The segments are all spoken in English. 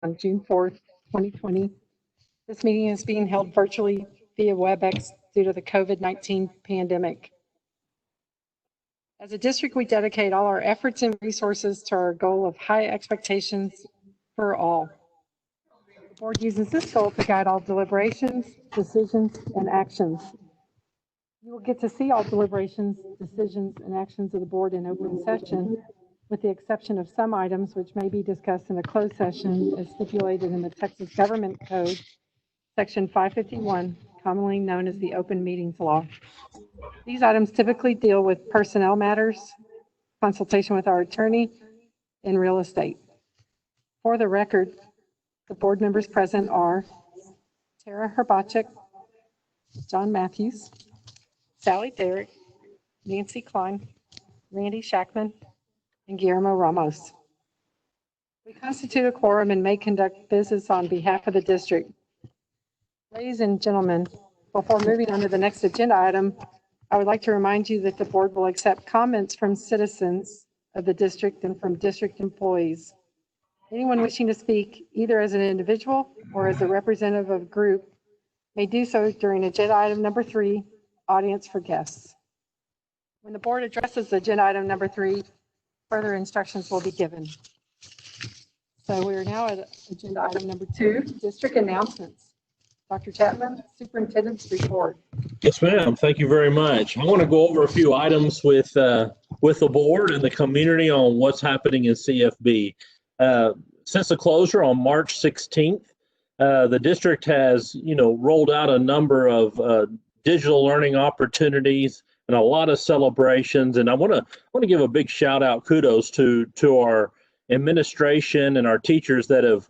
on June 4th, 2020. This meeting is being held virtually via WebEx due to the COVID-19 pandemic. As a district, we dedicate all our efforts and resources to our goal of high expectations for all. The board uses this goal to guide all deliberations, decisions, and actions. You will get to see all deliberations, decisions, and actions of the board in open session, with the exception of some items which may be discussed in a closed session as stipulated in the Texas Government Code, Section 551, commonly known as the Open Meetings Law. These items typically deal with personnel matters, consultation with our attorney, and real estate. For the record, the board members present are Tara Herbachik, John Matthews, Sally Derrick, Nancy Klein, Randy Shackman, and Guillermo Ramos. We constitute a quorum and may conduct business on behalf of the district. Ladies and gentlemen, before moving on to the next agenda item, I would like to remind you that the board will accept comments from citizens of the district and from district employees. Anyone wishing to speak, either as an individual or as a representative of a group, may do so during agenda item number 3, audience for guests. When the board addresses agenda item number 3, further instructions will be given. So we are now at agenda item number 2, district announcements. Dr. Chapman, Superintendent's report. Yes, ma'am. Thank you very much. I want to go over a few items with the board and the community on what's happening in CFB. Since the closure on March 16th, the district has, rolled out a number of digital learning opportunities and a lot of celebrations. And I want to give a big shout out, kudos to our administration and our teachers that have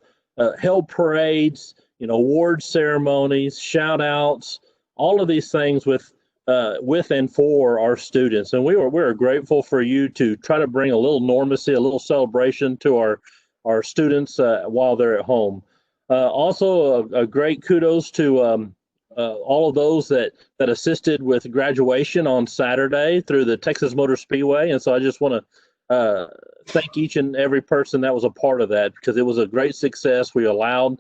held parades, award ceremonies, shout outs, all of these things with and for our students. And we're grateful for you to try to bring a little normalcy, a little celebration to our students while they're at home. Also, a great kudos to all of those that assisted with graduation on Saturday through the Texas Motor Speedway. And so I just want to thank each and every person that was a part of that, because it was a great success. We allowed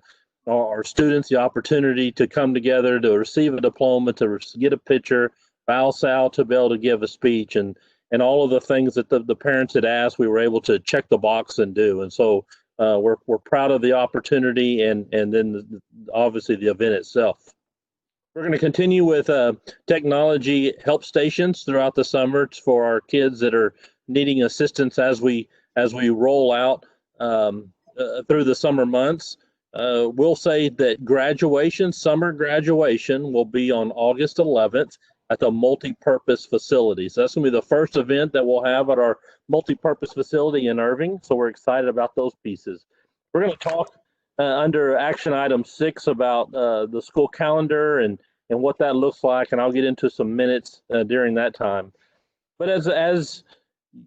our students the opportunity to come together to receive a diploma, to get a picture, bow sal, to be able to give a speech, and all of the things that the parents had asked, we were able to check the box and do. And so we're proud of the opportunity and then obviously the event itself. We're going to continue with technology help stations throughout the summer for our kids that are needing assistance as we roll out through the summer months. We'll say that summer graduation will be on August 11th at the multi-purpose facility. So that's going to be the first event that we'll have at our multi-purpose facility in Irving. So we're excited about those pieces. We're going to talk under action item 6 about the school calendar and what that looks like. And I'll get into some minutes during that time. But as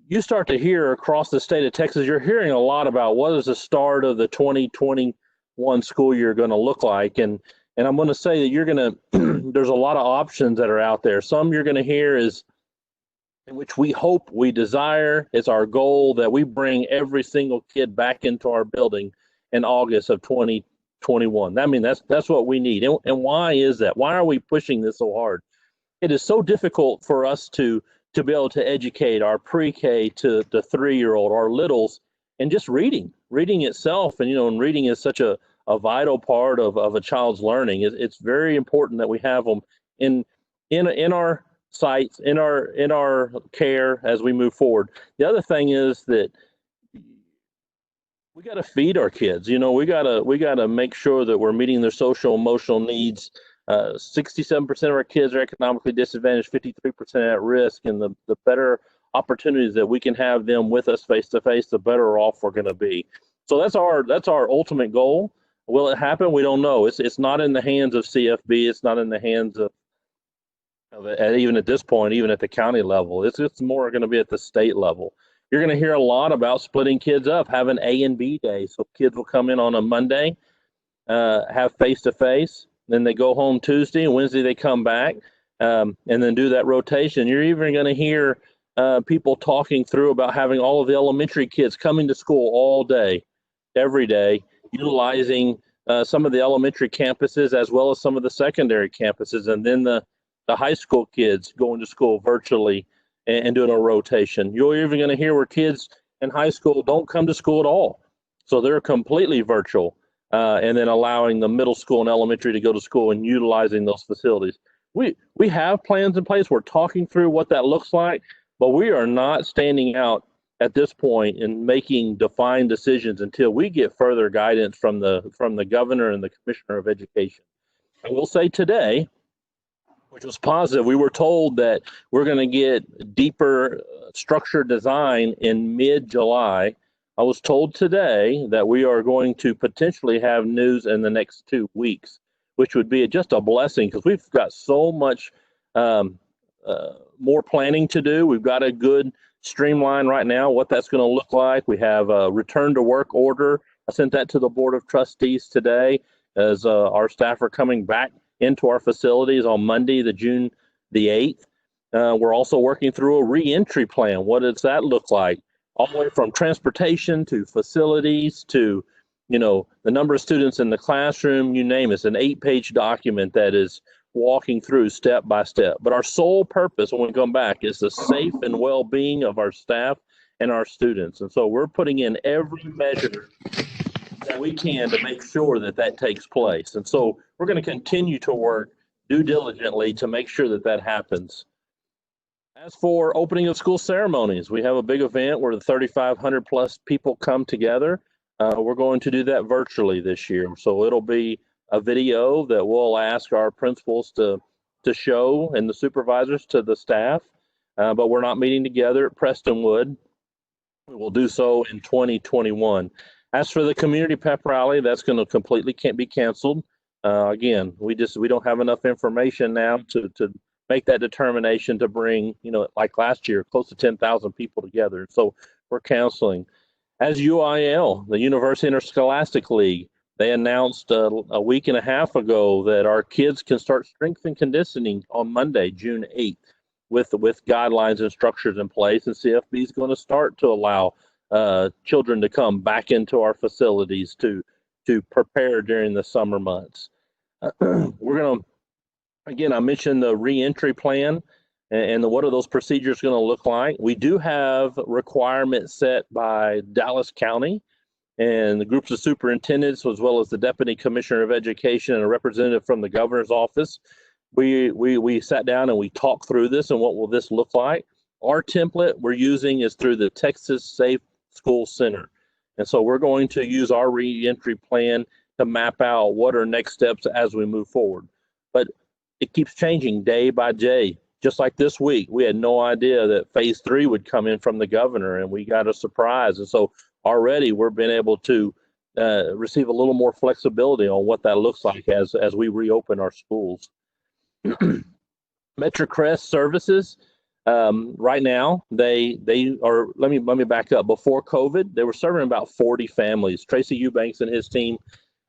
you start to hear across the state of Texas, you're hearing a lot about what is the start of the 2021 school year going to look like. And I'm going to say that there's a lot of options that are out there. Some you're going to hear is, which we hope, we desire, it's our goal that we bring every single kid back into our building in August of 2021. I mean, that's what we need. And why is that? Why are we pushing this so hard? It is so difficult for us to be able to educate our pre-K to the 3-year-old, our littles, and just reading itself. And reading is such a vital part of a child's learning. It's very important that we have them in our sights, in our care as we move forward. The other thing is that we got to feed our kids. We got to make sure that we're meeting their social emotional needs. 67% of our kids are economically disadvantaged, 53% at risk, and the better opportunities that we can have them with us face to face, the better off we're going to be. So that's our ultimate goal. Will it happen? We don't know. It's not in the hands of CFB. It's not in the hands of even at this point, even at the county level. It's more going to be at the state level. You're going to hear a lot about splitting kids up, having A and B days. So kids will come in on a Monday, have face-to-face, then they go home Tuesday, and Wednesday they come back, and then do that rotation. You're even going to hear people talking through about having all of the elementary kids coming to school all day, every day, utilizing some of the elementary campuses as well as some of the secondary campuses, and then the high school kids going to school virtually and doing a rotation. You're even going to hear where kids in high school don't come to school at all. So they're completely virtual, and then allowing the middle school and elementary to go to school and utilizing those facilities. We have plans in place. We're talking through what that looks like, but we are not standing out at this point in making defined decisions until we get further guidance from the governor and the commissioner of education. I will say today, which was positive, we were told that we're going to get deeper structure design in mid-July. I was told today that we are going to potentially have news in the next 2 weeks, which would be just a blessing because we've got so much more planning to do. We've got a good streamline right now, what that's going to look like. We have a return to work order. I sent that to the Board of Trustees today as our staff are coming back into our facilities on Monday, June the 8th. We're also working through a reentry plan. What does that look like? All the way from transportation to facilities to, the number of students in the classroom, you name it. It's an 8-page document that is walking through step by step. But our sole purpose when we come back is the safe and well-being of our staff and our students. And so we're putting in every measure that we can to make sure that that takes place. And so we're going to continue to work due diligently to make sure that that happens. As for opening of school ceremonies, we have a big event where the 3,500 plus people come together. We're going to do that virtually this year. So it'll be a video that we'll ask our principals to show and the supervisors to the staff, but we're not meeting together at Prestonwood. We will do so in 2021. As for the community pep rally, that's going to completely can't be canceled. Again, we don't have enough information now to make that determination to bring, like last year, close to 10,000 people together. So we're canceling. As UIL, the University Interscholastic League, they announced a week and a half ago that our kids can start strength and conditioning on Monday, June 8th, with guidelines and structures in place. And CFB is going to start to allow children to come back into our facilities to prepare during the summer months. We're going to, again, I mentioned the reentry plan and what are those procedures going to look like. We do have requirements set by Dallas County and the groups of superintendents, as well as the Deputy Commissioner of Education and a representative from the governor's office. We sat down and we talked through this and what will this look like. Our template we're using is through the Texas Safe School Center. And so we're going to use our reentry plan to map out what are next steps as we move forward. But it keeps changing day by day. Just like this week, we had no idea that phase 3 would come in from the governor, and we got a surprise. And so already we're been able to receive a little more flexibility on what that looks like as we reopen our schools. MetroCrest services, right now, they are, let me back up. Before COVID, they were serving about 40 families. Tracy Eubanks and his team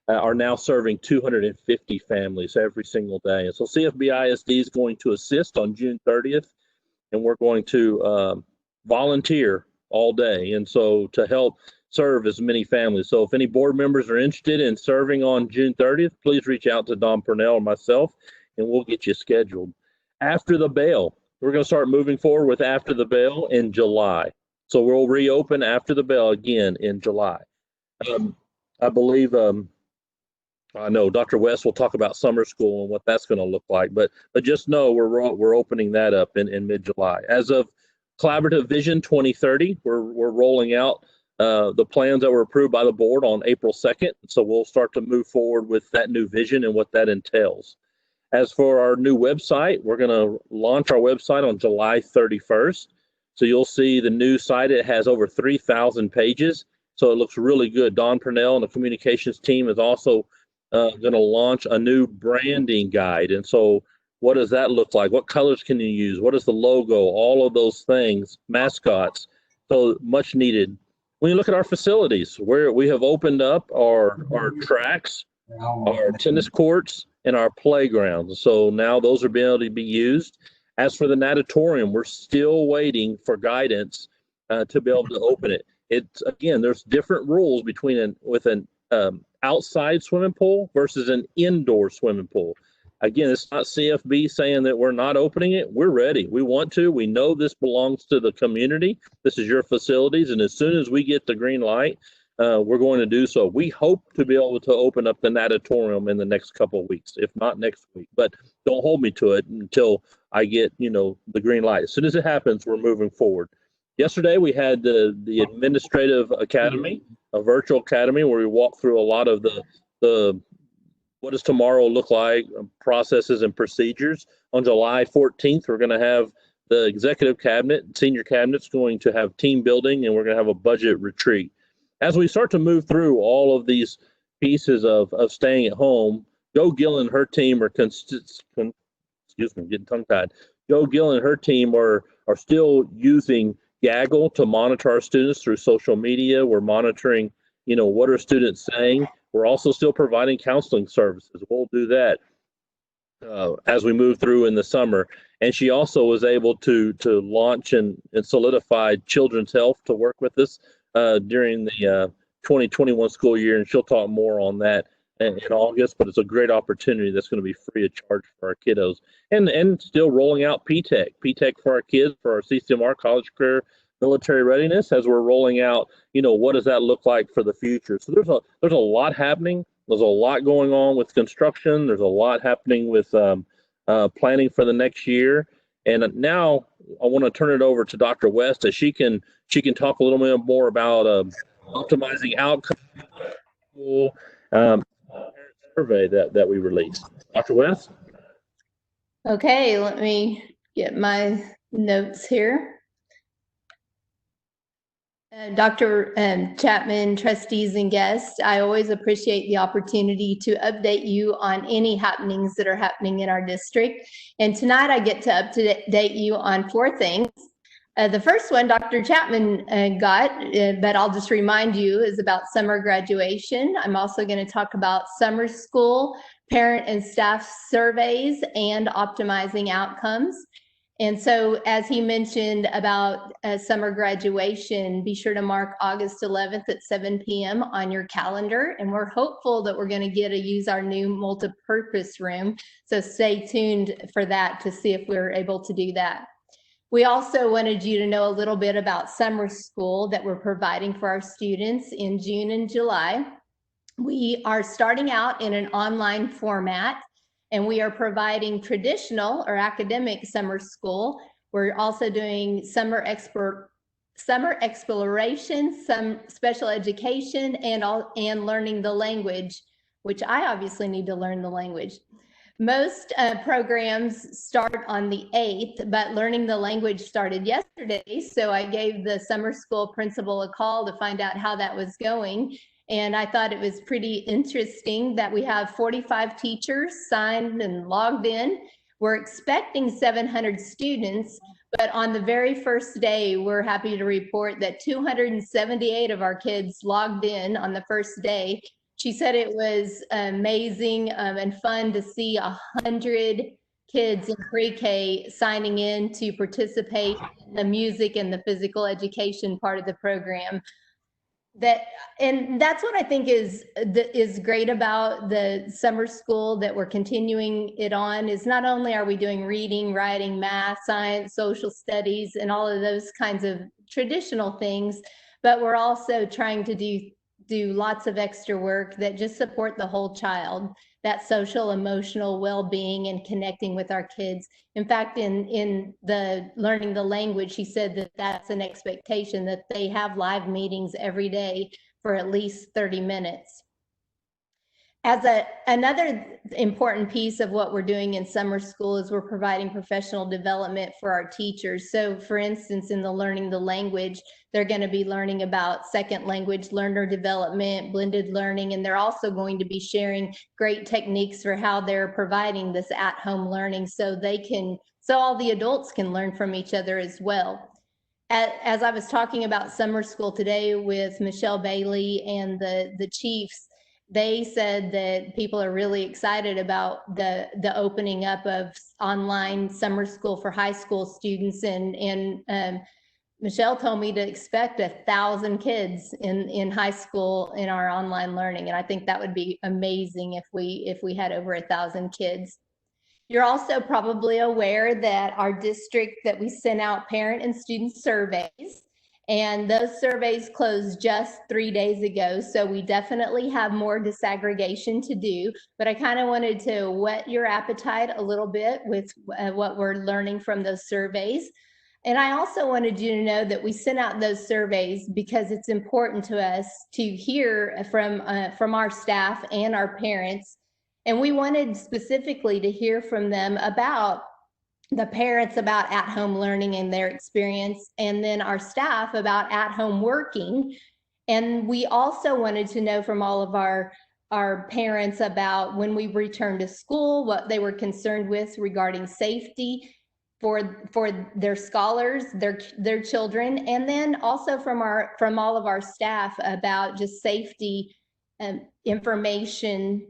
are now serving 250 families every single day. And so CFBISD is going to assist on June 30th, and we're going to volunteer all day. And so to help serve as many families. So if any board members are interested in serving on June 30th, please reach out to Don Purnell or myself, and we'll get you scheduled. After the bell, we're going to start moving forward with after the bell in July. So we'll reopen after the bell again in July. I believe, I know Dr. West will talk about summer school and what that's going to look like, but just know we're opening that up in mid-July. As of Collaborative Vision 2030, we're rolling out the plans that were approved by the board on April 2nd. So we'll start to move forward with that new vision and what that entails. As for our new website, we're going to launch our website on July 31st. So you'll see the new site. It has over 3,000 pages. So it looks really good. Don Purnell and the communications team is also going to launch a new branding guide. And so what does that look like? What colors can you use? What is the logo? All of those things, mascots. So much needed. When you look at our facilities, where we have opened up our tracks, our tennis courts, and our playgrounds. So now those are being able to be used. As for the natatorium, we're still waiting for guidance to be able to open it. It's, again, there's different rules with an outside swimming pool versus an indoor swimming pool. Again, it's not CFB saying that we're not opening it. We're ready. We want to. We know this belongs to the community. This is your facilities. And as soon as we get the green light, we're going to do so. We hope to be able to open up the natatorium in the next couple of weeks, if not next week. But don't hold me to it until I get, the green light. As soon as it happens, we're moving forward. Yesterday, we had the administrative academy, a virtual academy, where we walked through a lot of the what does tomorrow look like, processes and procedures. On July 14th, we're going to have the executive cabinet, senior cabinet's going to have team building, and we're going to have a budget retreat. As we start to move through all of these pieces of staying at home, Joe Gill and her team are excuse me, getting tongue-tied. Joe Gill and her team are still using Gaggle to monitor our students through social media. We're monitoring, what are students saying. We're also still providing counseling services. We'll do that as we move through in the summer. And she also was able to launch and solidify Children's Health to work with us during the 2021 school year. And she'll talk more on that in August, but it's a great opportunity that's going to be free of charge for our kiddos. And still rolling out P-TECH for our kids, for our CCMR, college career military readiness, as we're rolling out, what does that look like for the future? So there's a lot happening. There's a lot going on with construction. There's a lot happening with planning for the next year. And now I want to turn it over to Dr. West, as she can talk a little bit more about optimizing outcomes survey that we released. Dr. West? Okay, let me get my notes here. Dr. Chapman, trustees and guests, I always appreciate the opportunity to update you on any happenings that are happening in our district. And tonight I get to update you on 4 things. The first one Dr. Chapman got, but I'll just remind you, is about summer graduation. I'm also going to talk about summer school, parent and staff surveys, and optimizing outcomes. And so, as he mentioned about summer graduation, be sure to mark August 11th at 7 p.m. on your calendar. And we're hopeful that we're going to get to use our new multi-purpose room. So stay tuned for that to see if we're able to do that. We also wanted you to know a little bit about summer school that we're providing for our students in June and July. We are starting out in an online format, and we are providing traditional or academic summer school. We're also doing summer exploration, some special education, and learning the language, which I obviously need to learn the language. Most programs start on the 8th, but learning the language started yesterday. So I gave the summer school principal a call to find out how that was going. And I thought it was pretty interesting that we have 45 teachers signed and logged in. We're expecting 700 students, but on the very first day, we're happy to report that 278 of our kids logged in on the first day. She said it was amazing and fun to see 100 kids in pre-K signing in to participate in the music and the physical education part of the program. And that's what I think is great about the summer school that we're continuing it on, is not only are we doing reading, writing, math, science, social studies, and all of those kinds of traditional things, but we're also trying to do lots of extra work that just support the whole child, that social, emotional well-being and connecting with our kids. In fact, in the learning the language, she said that that's an expectation, that they have live meetings every day for at least 30 minutes. As another important piece of what we're doing in summer school is we're providing professional development for our teachers. So for instance, in the learning the language, they're going to be learning about second language learner development, blended learning, and they're also going to be sharing great techniques for how they're providing this at-home learning so all the adults can learn from each other as well. As I was talking about summer school today with Michelle Bailey and the chiefs, they said that people are really excited about the opening up of online summer school for high school students, and Michelle told me to expect 1,000 kids in high school in our online learning. And I think that would be amazing if we had over 1,000 kids. You're also probably aware that our district, that we sent out parent and student surveys, and those surveys closed just 3 days ago. So we definitely have more disaggregation to do, but I kind of wanted to whet your appetite a little bit with what we're learning from those surveys. And I also wanted you to know that we sent out those surveys because it's important to us to hear from our staff and our parents. And we wanted specifically to hear from them about the parents about at-home learning and their experience, and then our staff about at-home working. And we also wanted to know from all of our parents about when we returned to school, what they were concerned with regarding safety for their scholars, their children, and then also from all of our staff about just safety information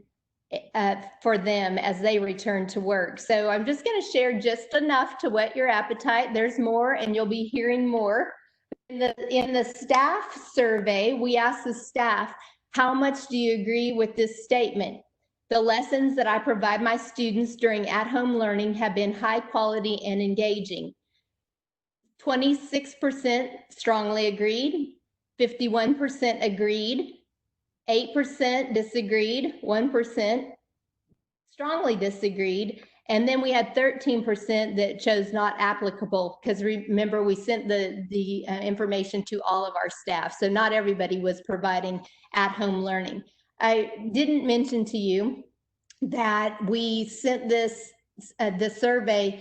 for them as they return to work. So I'm just going to share just enough to whet your appetite. There's more, and you'll be hearing more. In the staff survey, we asked the staff, how much do you agree with this statement? The lessons that I provide my students during at-home learning have been high quality and engaging. 26% strongly agreed, 51% agreed, 8% disagreed, 1% strongly disagreed, and then we had 13% that chose not applicable, because remember, we sent the information to all of our staff, so not everybody was providing at-home learning. I didn't mention to you that we sent the survey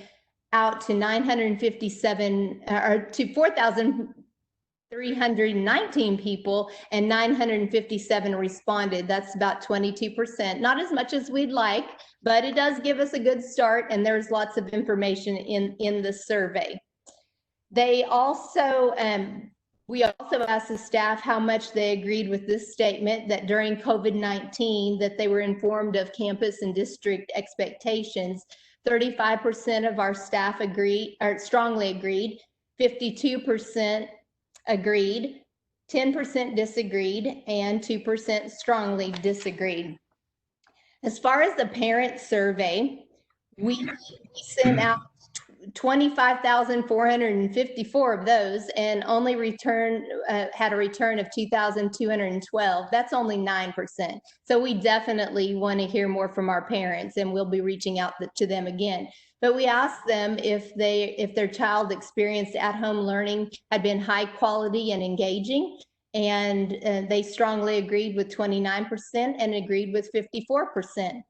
out to 957 or to 4,319 people, and 957 responded. That's about 22%. Not as much as we'd like, but it does give us a good start, and there's lots of information in the survey. They also we also asked the staff how much they agreed with this statement, that during COVID-19 that they were informed of campus and district expectations. 35% of our staff agreed, or strongly agreed, 52% agreed, 10% disagreed, and 2% strongly disagreed. As far as the parent survey, we sent out 25,454 of those, and only had a return of 2,212. That's only 9%. So we definitely want to hear more from our parents, and we'll be reaching out to them again. But we asked them if their child experienced at-home learning had been high quality and engaging, and they strongly agreed with 29% and agreed with 54%.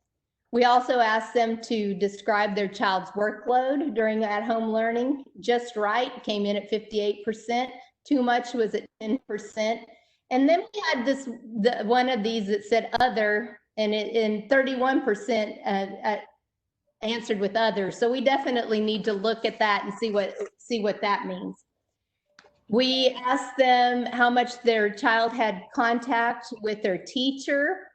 We also asked them to describe their child's workload during at-home learning. Just right came in at 58%. Too much was at 10%. And then we had one of these that said other, and 31% answered with other. So we definitely need to look at that and see what that means. We asked them how much their child had contact with their teacher.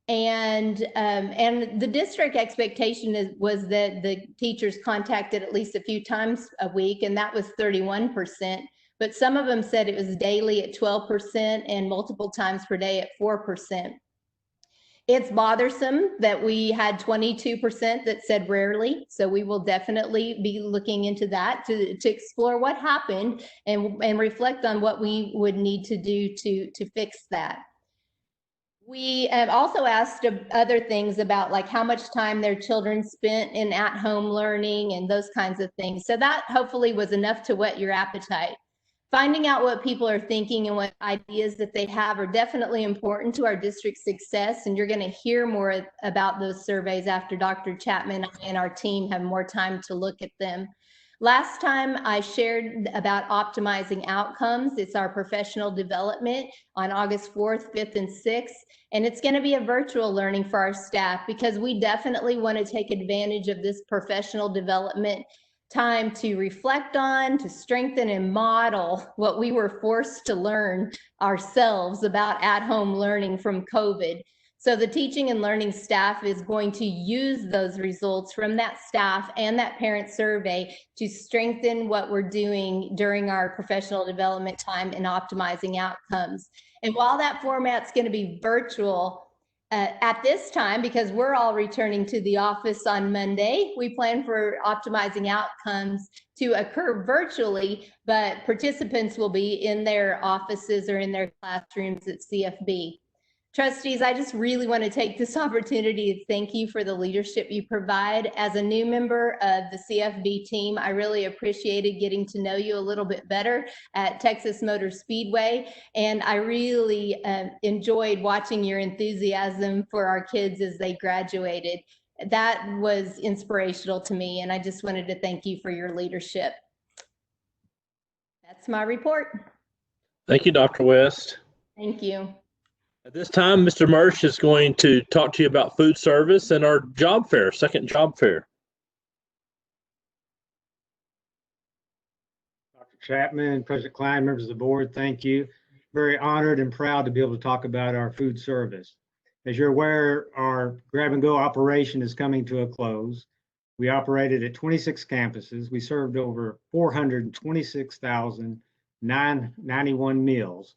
And the district expectation was that the teachers contacted at least a few times a week, and that was 31%. But some of them said it was daily at 12% and multiple times per day at 4%. It's bothersome that we had 22% that said rarely, so we will definitely be looking into that to explore what happened and reflect on what we would need to do to fix that. We also asked other things about, like, how much time their children spent in at-home learning and those kinds of things. So that hopefully was enough to whet your appetite. Finding out what people are thinking and what ideas that they have are definitely important to our district's success, and you're going to hear more about those surveys after Dr. Chapman and our team have more time to look at them. Last time I shared about optimizing outcomes. It's our professional development on August 4th, 5th, and 6th. And it's going to be a virtual learning for our staff, because we definitely want to take advantage of this professional development time to reflect on, to strengthen and model what we were forced to learn ourselves about at-home learning from COVID. So the teaching and learning staff is going to use those results from that staff and that parent survey to strengthen what we're doing during our professional development time and optimizing outcomes. And while that format's going to be virtual, at this time, because we're all returning to the office on Monday, we plan for optimizing outcomes to occur virtually, but participants will be in their offices or in their classrooms at CFB. Trustees, I just really want to take this opportunity to thank you for the leadership you provide. As a new member of the CFB team, I really appreciated getting to know you a little bit better at Texas Motor Speedway, and I really enjoyed watching your enthusiasm for our kids as they graduated. That was inspirational to me, and I just wanted to thank you for your leadership. That's my report. Thank you, Dr. West. Thank you. At this time, Mr. Murch is going to talk to you about food service and our job fair, second job fair. Dr. Chapman, President Klein, members of the board, thank you. Very honored and proud to be able to talk about our food service. As you're aware, our grab and go operation is coming to a close. We operated at 26 campuses. We served over 426,991 meals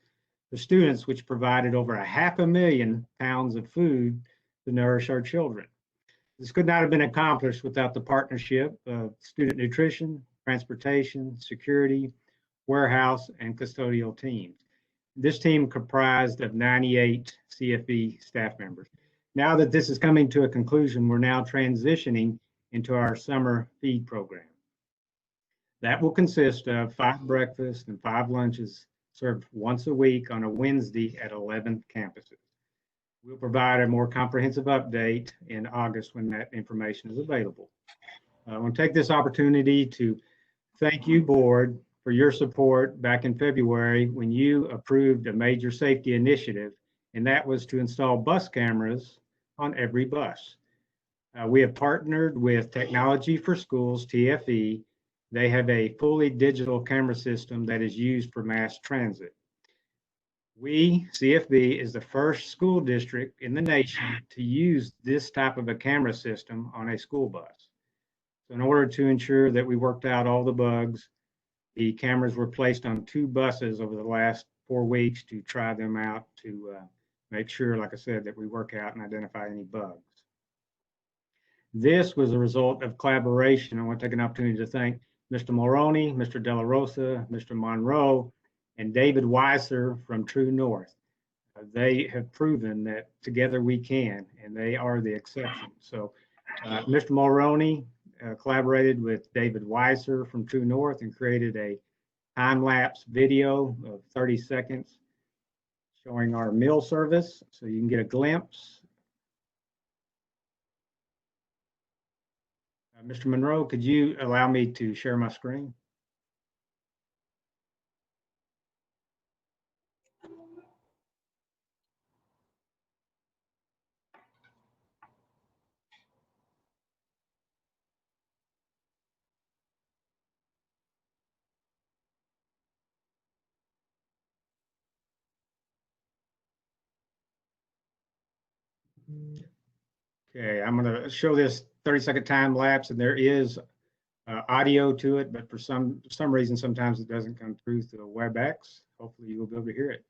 for students, which provided over 500,000 pounds of food to nourish our children. This could not have been accomplished without the partnership of student nutrition, transportation, security, warehouse, and custodial teams. This team comprised of 98 CFB staff members. Now that this is coming to a conclusion, we're now transitioning into our summer feed program. That will consist of 5 breakfasts and 5 lunches served once a week on a Wednesday at 11 campuses. We'll provide a more comprehensive update in August when that information is available. I want to take this opportunity to thank you, board, for your support back in February when you approved a major safety initiative, and that was to install bus cameras on every bus. We have partnered with Technology for Schools, TFE. They have a fully digital camera system that is used for mass transit. We, CFB, is the first school district in the nation to use this type of a camera system on a school bus. So in order to ensure that we worked out all the bugs, the cameras were placed on 2 buses over the last 4 weeks to try them out to make sure, like I said, that we work out and identify any bugs. This was a result of collaboration. I want to take an opportunity to thank Mr. Mulroney, Mr. De La Rosa, Mr. Monroe, and David Weiser from True North. They have proven that together we can, and they are the exception. So Mr. Mulroney collaborated with David Weiser from True North and created a time-lapse video of 30 seconds showing our meal service, so you can get a glimpse. Mr. Monroe, could you allow me to share my screen? Okay, I'm going to show this 30-second time lapse, and there is audio to it, but for some reason, sometimes it doesn't come through the WebEx. Hopefully, you'll be able to hear it.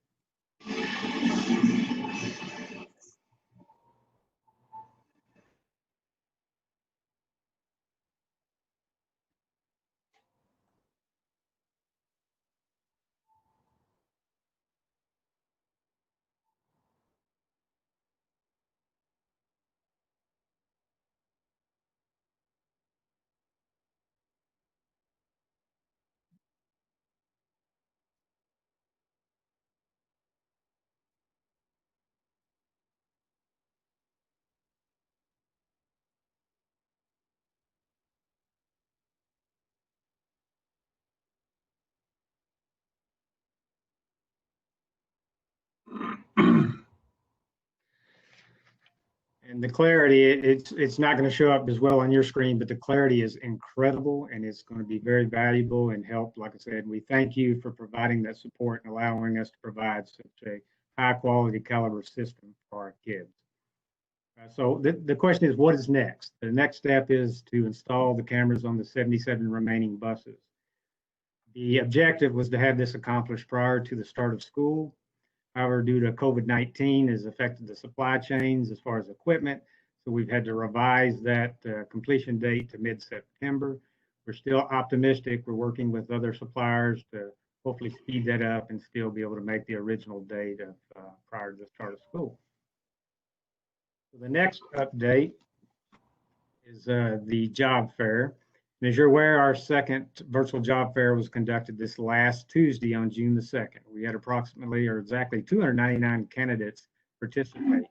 And the clarity, it's not going to show up as well on your screen, but the clarity is incredible, and it's going to be very valuable and help. Like I said, we thank you for providing that support and allowing us to provide such a high quality caliber system for our kids. So the question is, what is next? The next step is to install the cameras on the 77 remaining buses. The objective was to have this accomplished prior to the start of school. However, due to COVID-19 has affected the supply chains as far as equipment, so we've had to revise that completion date to mid-September. We're still optimistic. We're working with other suppliers to hopefully speed that up and still be able to make the original date of prior to the start of school. So the next update is the job fair. And as you're aware, our second virtual job fair was conducted this last Tuesday on June the 2nd. We had approximately or exactly 299 candidates participate.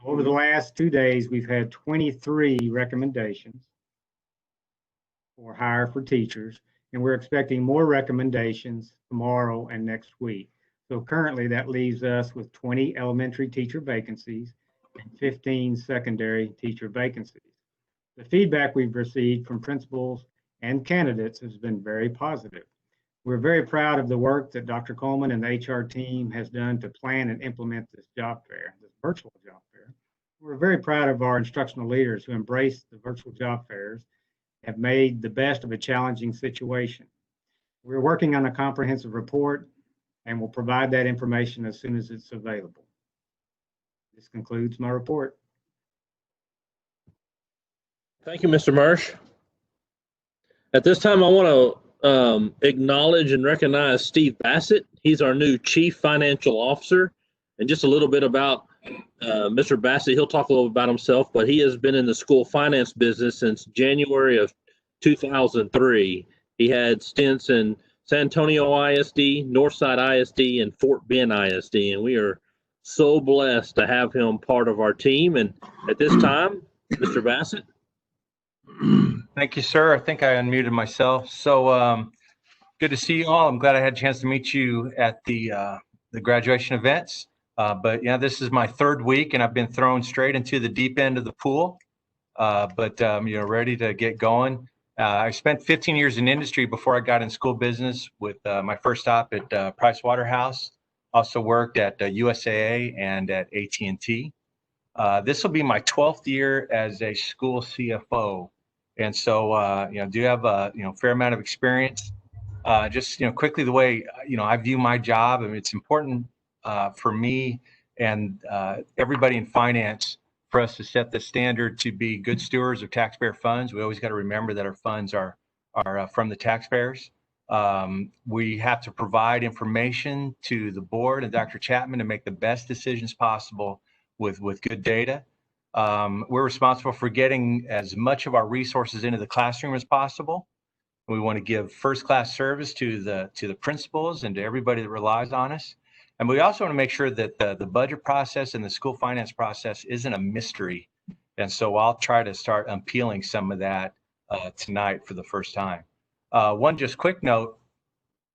Over the last 2 days, we've had 23 recommendations for hire for teachers, and we're expecting more recommendations tomorrow and next week. So currently that leaves us with 20 elementary teacher vacancies and 15 secondary teacher vacancies. The feedback we've received from principals and candidates has been very positive. We're very proud of the work that Dr. Coleman and the HR team has done to plan and implement this job fair, this virtual job fair. We're very proud of our instructional leaders who embrace the virtual job fairs, have made the best of a challenging situation. We're working on a comprehensive report and will provide that information as soon as it's available. This concludes my report. Thank you, Mr. Marsh. At this time, I want to acknowledge and recognize Steve Bassett. He's our new Chief Financial Officer. And just a little bit about Mr. Bassett. He'll talk a little about himself, but he has been in the school finance business since January of 2003. He had stints in San Antonio ISD, Northside ISD, and Fort Bend ISD. And we are so blessed to have him part of our team. And at this time, Mr. Bassett. Thank you, sir. I think I unmuted myself. So good to see you all. I'm glad I had a chance to meet you at the graduation events. But yeah, this is my third week, and I've been thrown straight into the deep end of the pool. But ready to get going. I spent 15 years in industry before I got in school business. With my first stop at Price Waterhouse. Also worked at USAA and at AT&T. This will be my 12th year as a school CFO. And so, do have a fair amount of experience. Just quickly, the way I view my job, I mean, it's important for me and everybody in finance for us to set the standard to be good stewards of taxpayer funds. We always got to remember that our funds are from the taxpayers. We have to provide information to the board and Dr. Chapman to make the best decisions possible with good data. We're responsible for getting as much of our resources into the classroom as possible. We want to give first-class service to the principals and to everybody that relies on us. And we also want to make sure that the budget process and the school finance process isn't a mystery. And so I'll try to start unpeeling some of that tonight for the first time. One just quick note,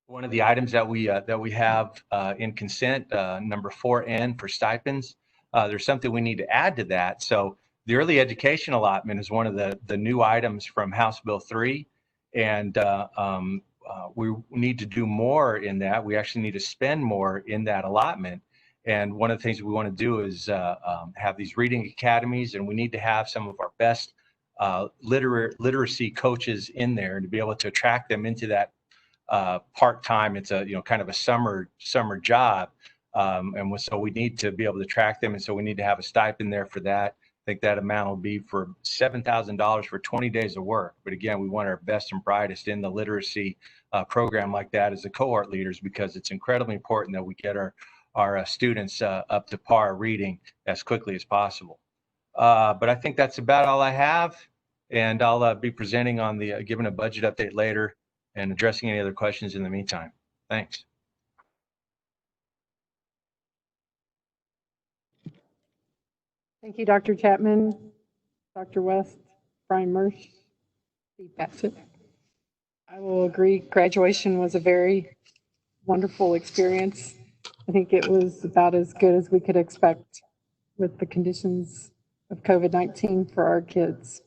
one of the items that we have in consent, number 4N for stipends, there's something we need to add to that. So the early education allotment is one of the new items from House Bill 3. And we need to do more in that. We actually need to spend more in that allotment. And one of the things we want to do is have these reading academies, and we need to have some of our best literacy coaches in there to be able to attract them into that part-time. It's a kind of a summer job. And so we need to be able to track them. And so we need to have a stipend there for that. I think that amount will be for $7,000 for 20 days of work. But again, we want our best and brightest in the literacy program like that as the cohort leaders, because it's incredibly important that we get our students up to par reading as quickly as possible. But I think that's about all I have. And I'll be presenting on giving a budget update later and addressing any other questions in the meantime. Thanks. Thank you, Dr. Chapman, Dr. West, Brian Marsh, Steve Bassett. I will agree, graduation was a very wonderful experience. I think it was about as good as we could expect with the conditions of COVID-19 for our kids.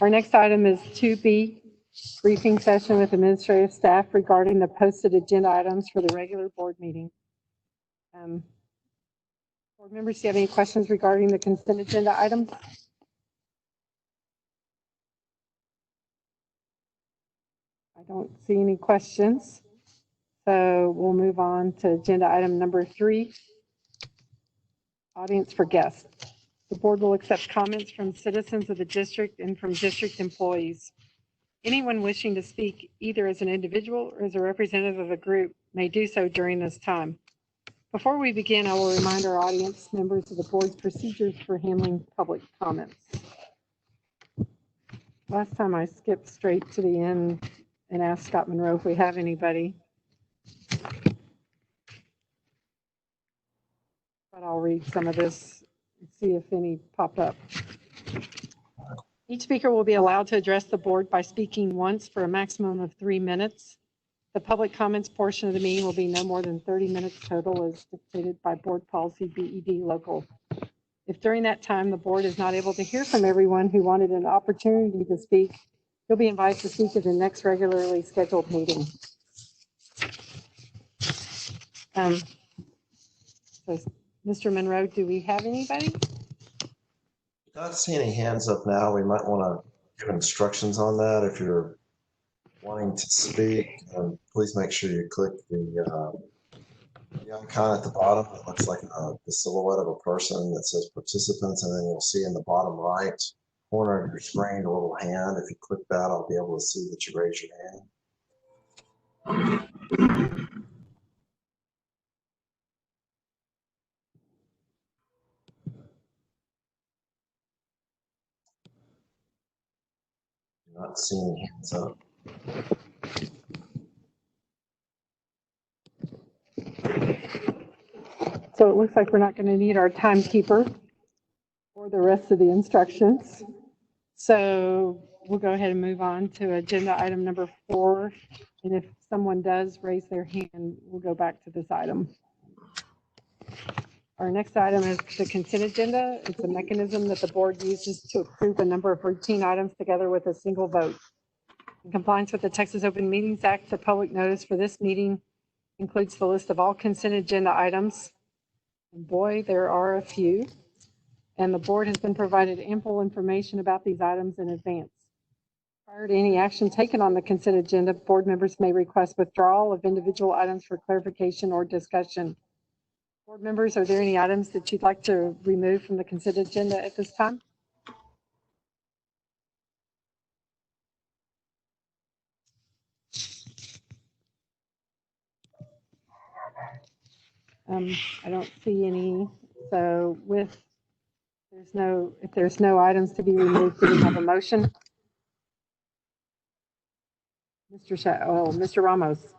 Our next item is 2B, briefing session with administrative staff regarding the posted agenda items for the regular board meeting. Board members, do you have any questions regarding the consent agenda items? I don't see any questions. So we'll move on to agenda item number 3, audience for guests. The board will accept comments from citizens of the district and from district employees. Anyone wishing to speak either as an individual or as a representative of a group may do so during this time. Before we begin, I will remind our audience members of the board's procedures for handling public comments. Last time I skipped straight to the end and asked Scott Monroe if we have anybody. But I'll read some of this and see if any pop up. Each speaker will be allowed to address the board by speaking once for a maximum of 3 minutes. The public comments portion of the meeting will be no more than 30 minutes total as dictated by board policy BED local. If during that time the board is not able to hear from everyone who wanted an opportunity to speak, you'll be invited to speak at the next regularly scheduled meeting. So Mr. Monroe, do we have anybody? Not seeing any hands up now. We might want to give instructions on that. If you're wanting to speak, please make sure you click the icon at the bottom. It looks like the silhouette of a person that says participants, and then you'll see in the bottom right corner of your screen a little hand. If you click that, I'll be able to see that you raise your hand. Not seeing any hands up. So it looks like we're not going to need our timekeeper or the rest of the instructions. So we'll go ahead and move on to agenda item number 4. And if someone does raise their hand, we'll go back to this item. Our next item is the consent agenda. It's a mechanism that the board uses to approve a number of routine items together with a single vote. In compliance with the Texas Open Meetings Act, the public notice for this meeting includes the list of all consent agenda items. And boy, there are a few. And the board has been provided ample information about these items in advance. Prior to any action taken on the consent agenda, board members may request withdrawal of individual items for clarification or discussion. Board members, are there any items that you'd like to remove from the consent agenda at this time? I don't see any. So if there's no items to be removed, do we have a motion? Mr. Ramos.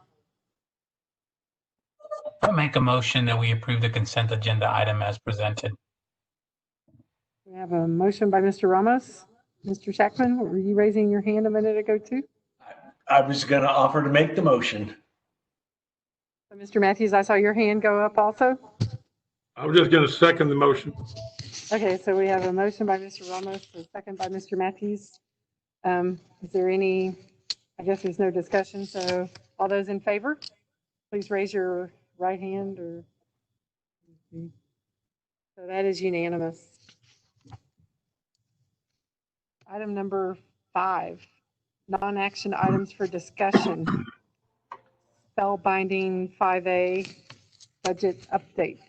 I make a motion that we approve the consent agenda item as presented. We have a motion by Mr. Ramos. Mr. Shackman, were you raising your hand a minute ago too? I was going to offer to make the motion. So Mr. Matthews, I saw your hand go up also. I was just going to second the motion. Okay, so we have a motion by Mr. Ramos, a second by Mr. Matthews. Is there any, I guess there's no discussion. So all those in favor, please raise your right hand. So that is unanimous. Item number 5, non-action items for discussion. Spellbinding 5A budget update.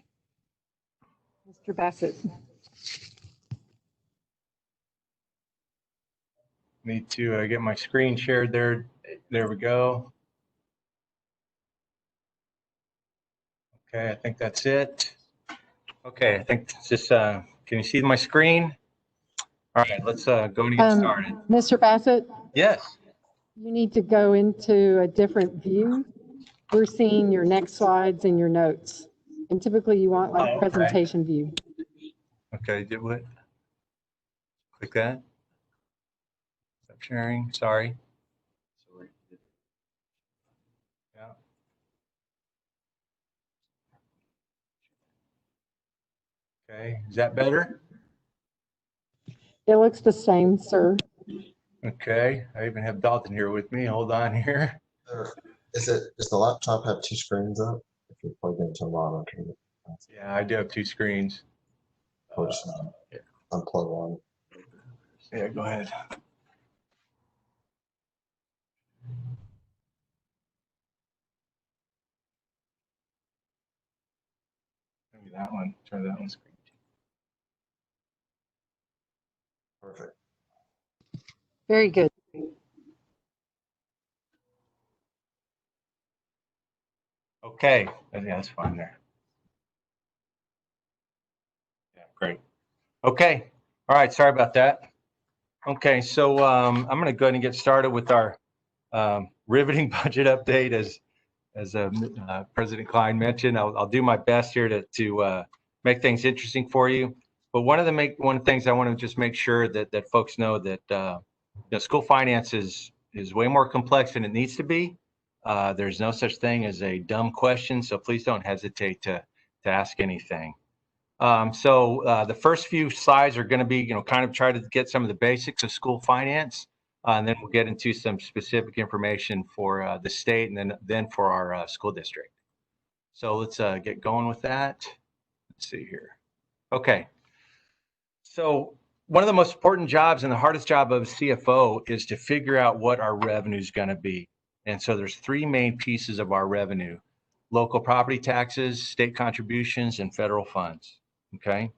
Mr. Bassett. Need to get my screen shared there. There we go. Okay, I think that's it. Okay, I think it's just, can you see my screen? All right, let's go and get started. Mr. Bassett, Yes. you need to go into a different view. We're seeing your next slides and your notes. And typically you want like okay. presentation view. Okay, did what? Click that. Stop sharing, sorry. Yeah. Okay, is that better? It looks the same, sir. Okay, I even have Dalton here with me. Hold on here. Does the laptop have 2 screens up? If you're plugged into a monitor, Yeah, I do have two screens. Or just unplug one. Yeah, go ahead. Maybe that one. Turn that one screen. Perfect. Very good. Okay, yeah, that's fine there. Yeah, great. Okay, all right, sorry about that. Okay, so I'm going to go ahead and get started with our riveting budget update. As President Klein mentioned, I'll do my best here to make things interesting for you. But one of the things I want to just make sure that folks know that school finance is way more complex than it needs to be. There's no such thing as a dumb question, so please don't hesitate to ask anything. So the first few slides are going to be, kind of try to get some of the basics of school finance, and then we'll get into some specific information for the state and then for our school district. So let's get going with that. Let's see here. Okay. So one of the most important jobs and the hardest job of CFO is to figure out what our revenue is going to be. And so there's three main pieces of our revenue: local property taxes, state contributions, and federal funds. Okay.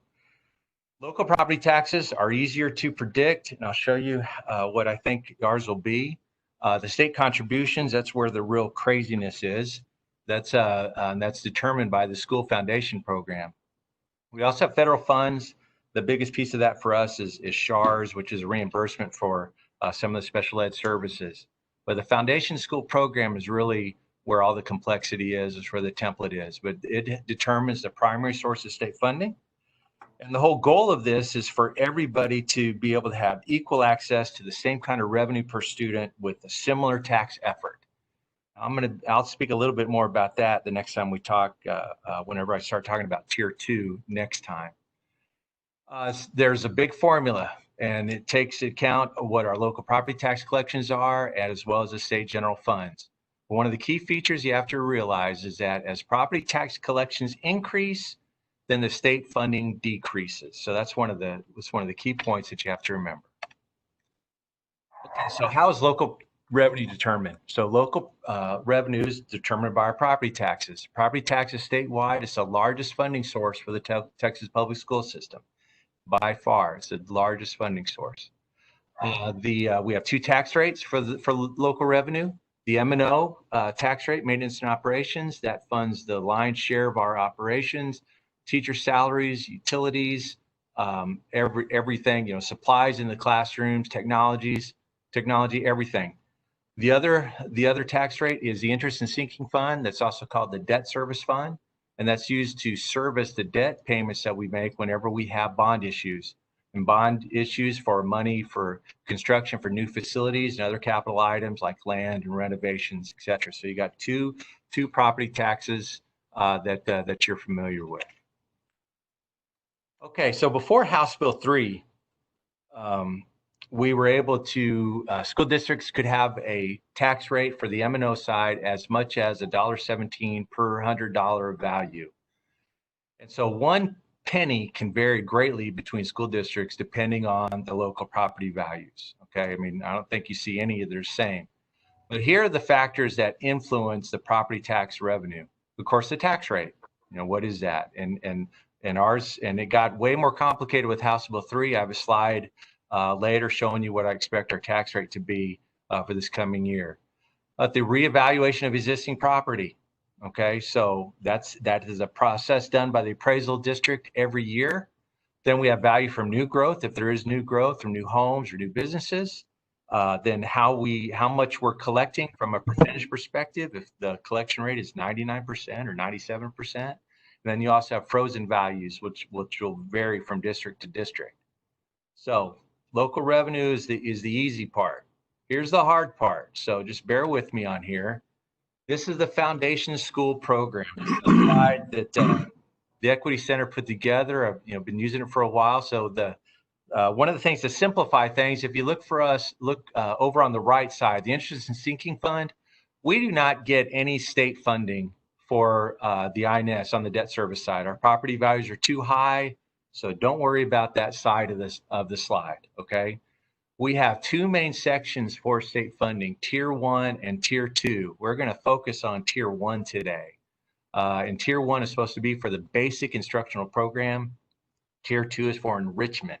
Local property taxes are easier to predict, and I'll show you what I think ours will be. The state contributions, that's where the real craziness is. That's determined by the school foundation program. We also have federal funds. The biggest piece of that for us is SHARS, which is a reimbursement for some of the special ed services. But the foundation school program is really where all the complexity is where the template is. But it determines the primary source of state funding. And the whole goal of this is for everybody to be able to have equal access to the same kind of revenue per student with a similar tax effort. I'll speak a little bit more about that the next time we talk, whenever I start talking about tier 2 next time. There's a big formula, and it takes account of what our local property tax collections are, as well as the state general funds. But one of the key features you have to realize is that as property tax collections increase, then the state funding decreases. So that's one of the key points that you have to remember. Okay, so how is local revenue determined? So local revenue is determined by our property taxes. Property taxes statewide is the largest funding source for the Texas public school system. By far, it's the largest funding source. We have two tax rates for local revenue. The M&O tax rate, maintenance and operations, that funds the lion's share of our operations. Teacher salaries, utilities, everything, supplies in the classrooms, technology, everything. The other tax rate is the interest and sinking fund. That's also called the debt service fund. And that's used to service the debt payments that we make whenever we have bond issues. And bond issues for money for construction for new facilities and other capital items like land and renovations, et cetera. So you got two property taxes that you're familiar with. Okay, so before House Bill 3, we were able to, school districts could have a tax rate for the M&O side as much as $1.17 per $100 of value. And so 1 penny can vary greatly between school districts depending on the local property values. Okay, I mean, I don't think you see any of the same. But here are the factors that influence the property tax revenue. Of course, the tax rate. What is that? And ours, and it got way more complicated with House Bill 3. I have a slide later showing you what I expect our tax rate to be for this coming year. The reevaluation of existing property. Okay, so that is a process done by the appraisal district every year. Then we have value from new growth. If there is new growth from new homes or new businesses, then how much we're collecting from a percentage perspective. If the collection rate is 99% or 97%. Then you also have frozen values, which will vary from district to district. So local revenue is the easy part. Here's the hard part. So just bear with me on here. This is the foundation school program. It's the slide that the Equity Center put together. I've been using it for a while. So one of the things to simplify things, if you look over on the right side, the interest and sinking fund, we do not get any state funding for the INS on the debt service side. Our property values are too high, so don't worry about that side of the slide, okay? We have two main sections for state funding, Tier 1 and Tier 2. We're going to focus on Tier 1 today. And Tier 1 is supposed to be for the basic instructional program. Tier 2 is for enrichment.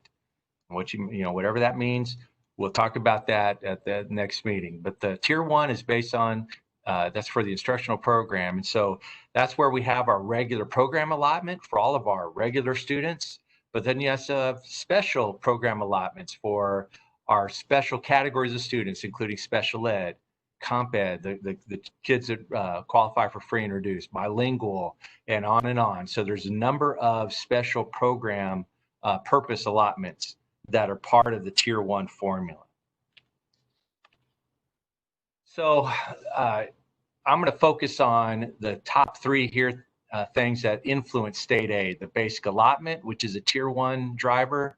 Whatever that means, we'll talk about that at the next meeting. But the Tier 1 is based on, that's for the instructional program. And so that's where we have our regular program allotment for all of our regular students. But then you also have special program allotments for our special categories of students, including special ed, comp ed, the kids that qualify for free and reduced, bilingual, and on and on. So there's a number of special program purpose allotments that are part of the Tier 1 formula. So I'm going to focus on the top three here, things that influence state aid: the basic allotment, which is a Tier 1 driver;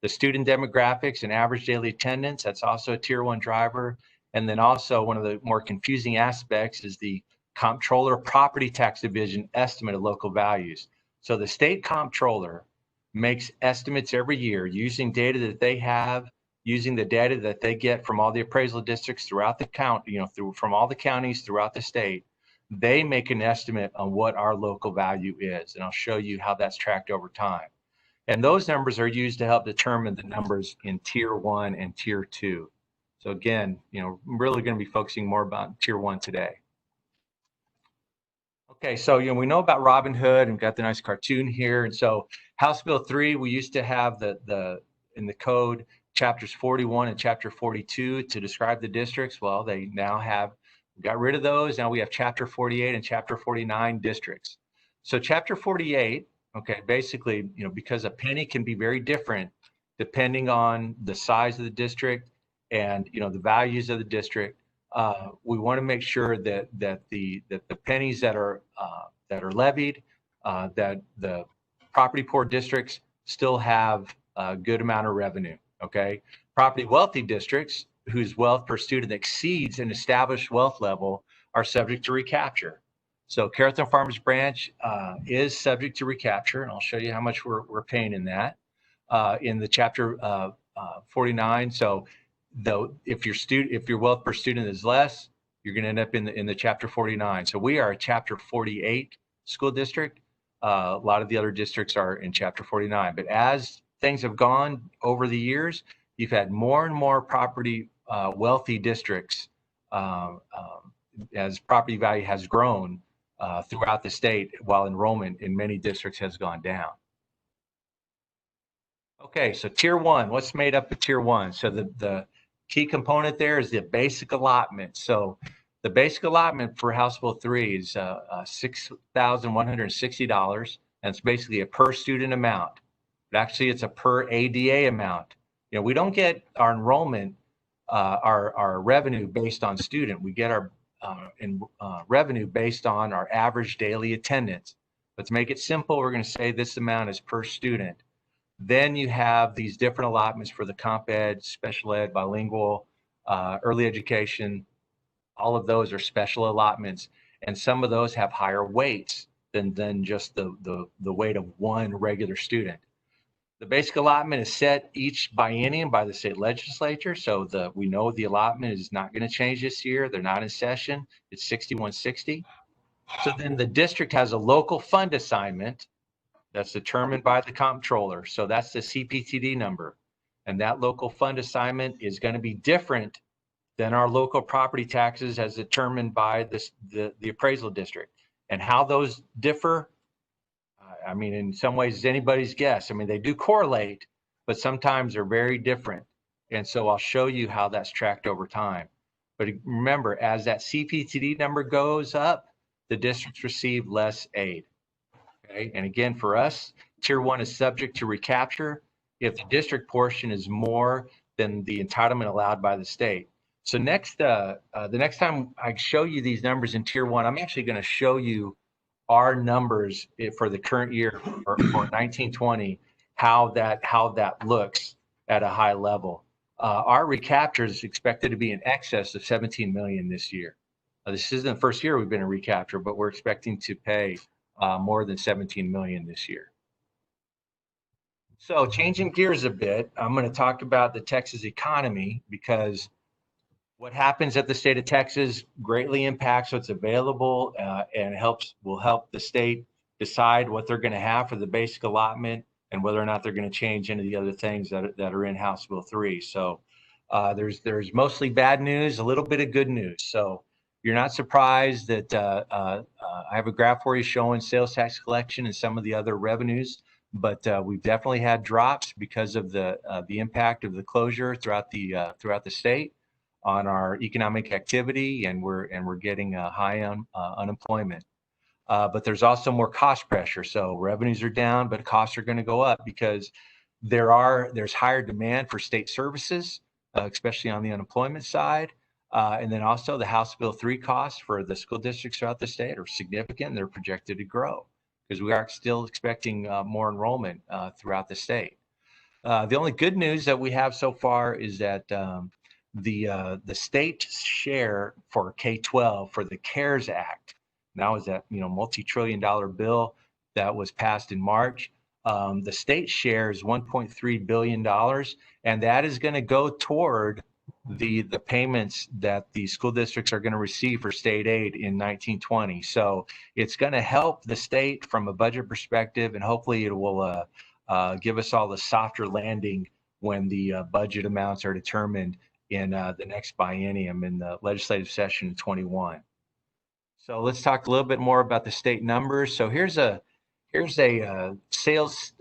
the student demographics and average daily attendance, that's also a Tier 1 driver. And then also one of the more confusing aspects is the Comptroller Property Tax Division estimate of local values. So the state comptroller makes estimates every year using data that they have, using the data that they get from all the appraisal districts throughout the county, from all the counties throughout the state. They make an estimate on what our local value is. And I'll show you how that's tracked over time. And those numbers are used to help determine the numbers in Tier 1 and Tier 2. So again, I'm really going to be focusing more about Tier 1 today. Okay, so we know about Robin Hood and got the nice cartoon here. And so House Bill 3, we used to have in the code chapters 41 and chapter 42 to describe the districts. Well, they now got rid of those. Now we have chapter 48 and chapter 49 districts. So chapter 48, okay, basically, because a penny can be very different depending on the size of the district and the values of the district. We want to make sure that the pennies that are levied, that the property poor districts still have a good amount of revenue. Okay, property wealthy districts whose wealth per student exceeds an established wealth level are subject to recapture. So Carrollton-Farmers branch is subject to recapture, and I'll show you how much we're paying in that in the chapter 49. So though if your wealth per student is less, you're going to end up in the chapter 49. So we are a chapter 48 school district. A lot of the other districts are in chapter 49. But as things have gone over the years, you've had more and more property wealthy districts as property value has grown throughout the state, while enrollment in many districts has gone down. Okay, so Tier 1, what's made up of Tier 1? So the key component there is the basic allotment. So the basic allotment for House Bill 3 is $6,160, and it's basically a per student amount. But actually, it's a per ADA amount. We don't get our enrollment, our revenue based on student. We get our revenue based on our average daily attendance. But to make it simple, we're going to say this amount is per student. Then you have these different allotments for the comp ed, special ed, bilingual, early education. All of those are special allotments, and some of those have higher weights than just the weight of one regular student. The basic allotment is set each biennium by the state legislature. So we know the allotment is not going to change this year. They're not in session. It's 6160. So then the district has a local fund assignment that's determined by the comptroller. So that's the CPTD number. And that local fund assignment is going to be different than our local property taxes as determined by the appraisal district. And how those differ, I mean, in some ways, it's anybody's guess. I mean, they do correlate, but sometimes they're very different. And so I'll show you how that's tracked over time. But remember, as that CPTD number goes up, the districts receive less aid. Okay. And again, for us, Tier 1 is subject to recapture if the district portion is more than the entitlement allowed by the state. So next, the next time I show you these numbers in Tier 1, I'm actually going to show you our numbers for the current year for 1920, how that looks at a high level. Our recapture is expected to be in excess of 17 million this year. This isn't the first year we've been in recapture, but we're expecting to pay more than 17 million this year. So changing gears a bit, I'm going to talk about the Texas economy, because what happens at the state of Texas greatly impacts what's available and will help the state decide what they're going to have for the basic allotment and whether or not they're going to change any of the other things that are in House Bill 3. So there's mostly bad news, a little bit of good news. So you're not surprised that I have a graph for you showing sales tax collection and some of the other revenues, but we've definitely had drops because of the impact of the closure throughout the state on our economic activity, and we're getting a high unemployment. But there's also more cost pressure. So revenues are down, but costs are going to go up because there's higher demand for state services, especially on the unemployment side. And then also the House Bill 3 costs for the school districts throughout the state are significant, and they're projected to grow because we are still expecting more enrollment throughout the state. The only good news that we have so far is that the state share for K-12 for the CARES Act, now is that multi-trillion-dollar bill that was passed in March. The state share is $1.3 billion, and that is going to go toward the payments that the school districts are going to receive for state aid in 1920. So it's going to help the state from a budget perspective, and hopefully it will give us all the softer landing when the budget amounts are determined in the next biennium in the legislative session in 21. So let's talk a little bit more about the state numbers. So here's a sales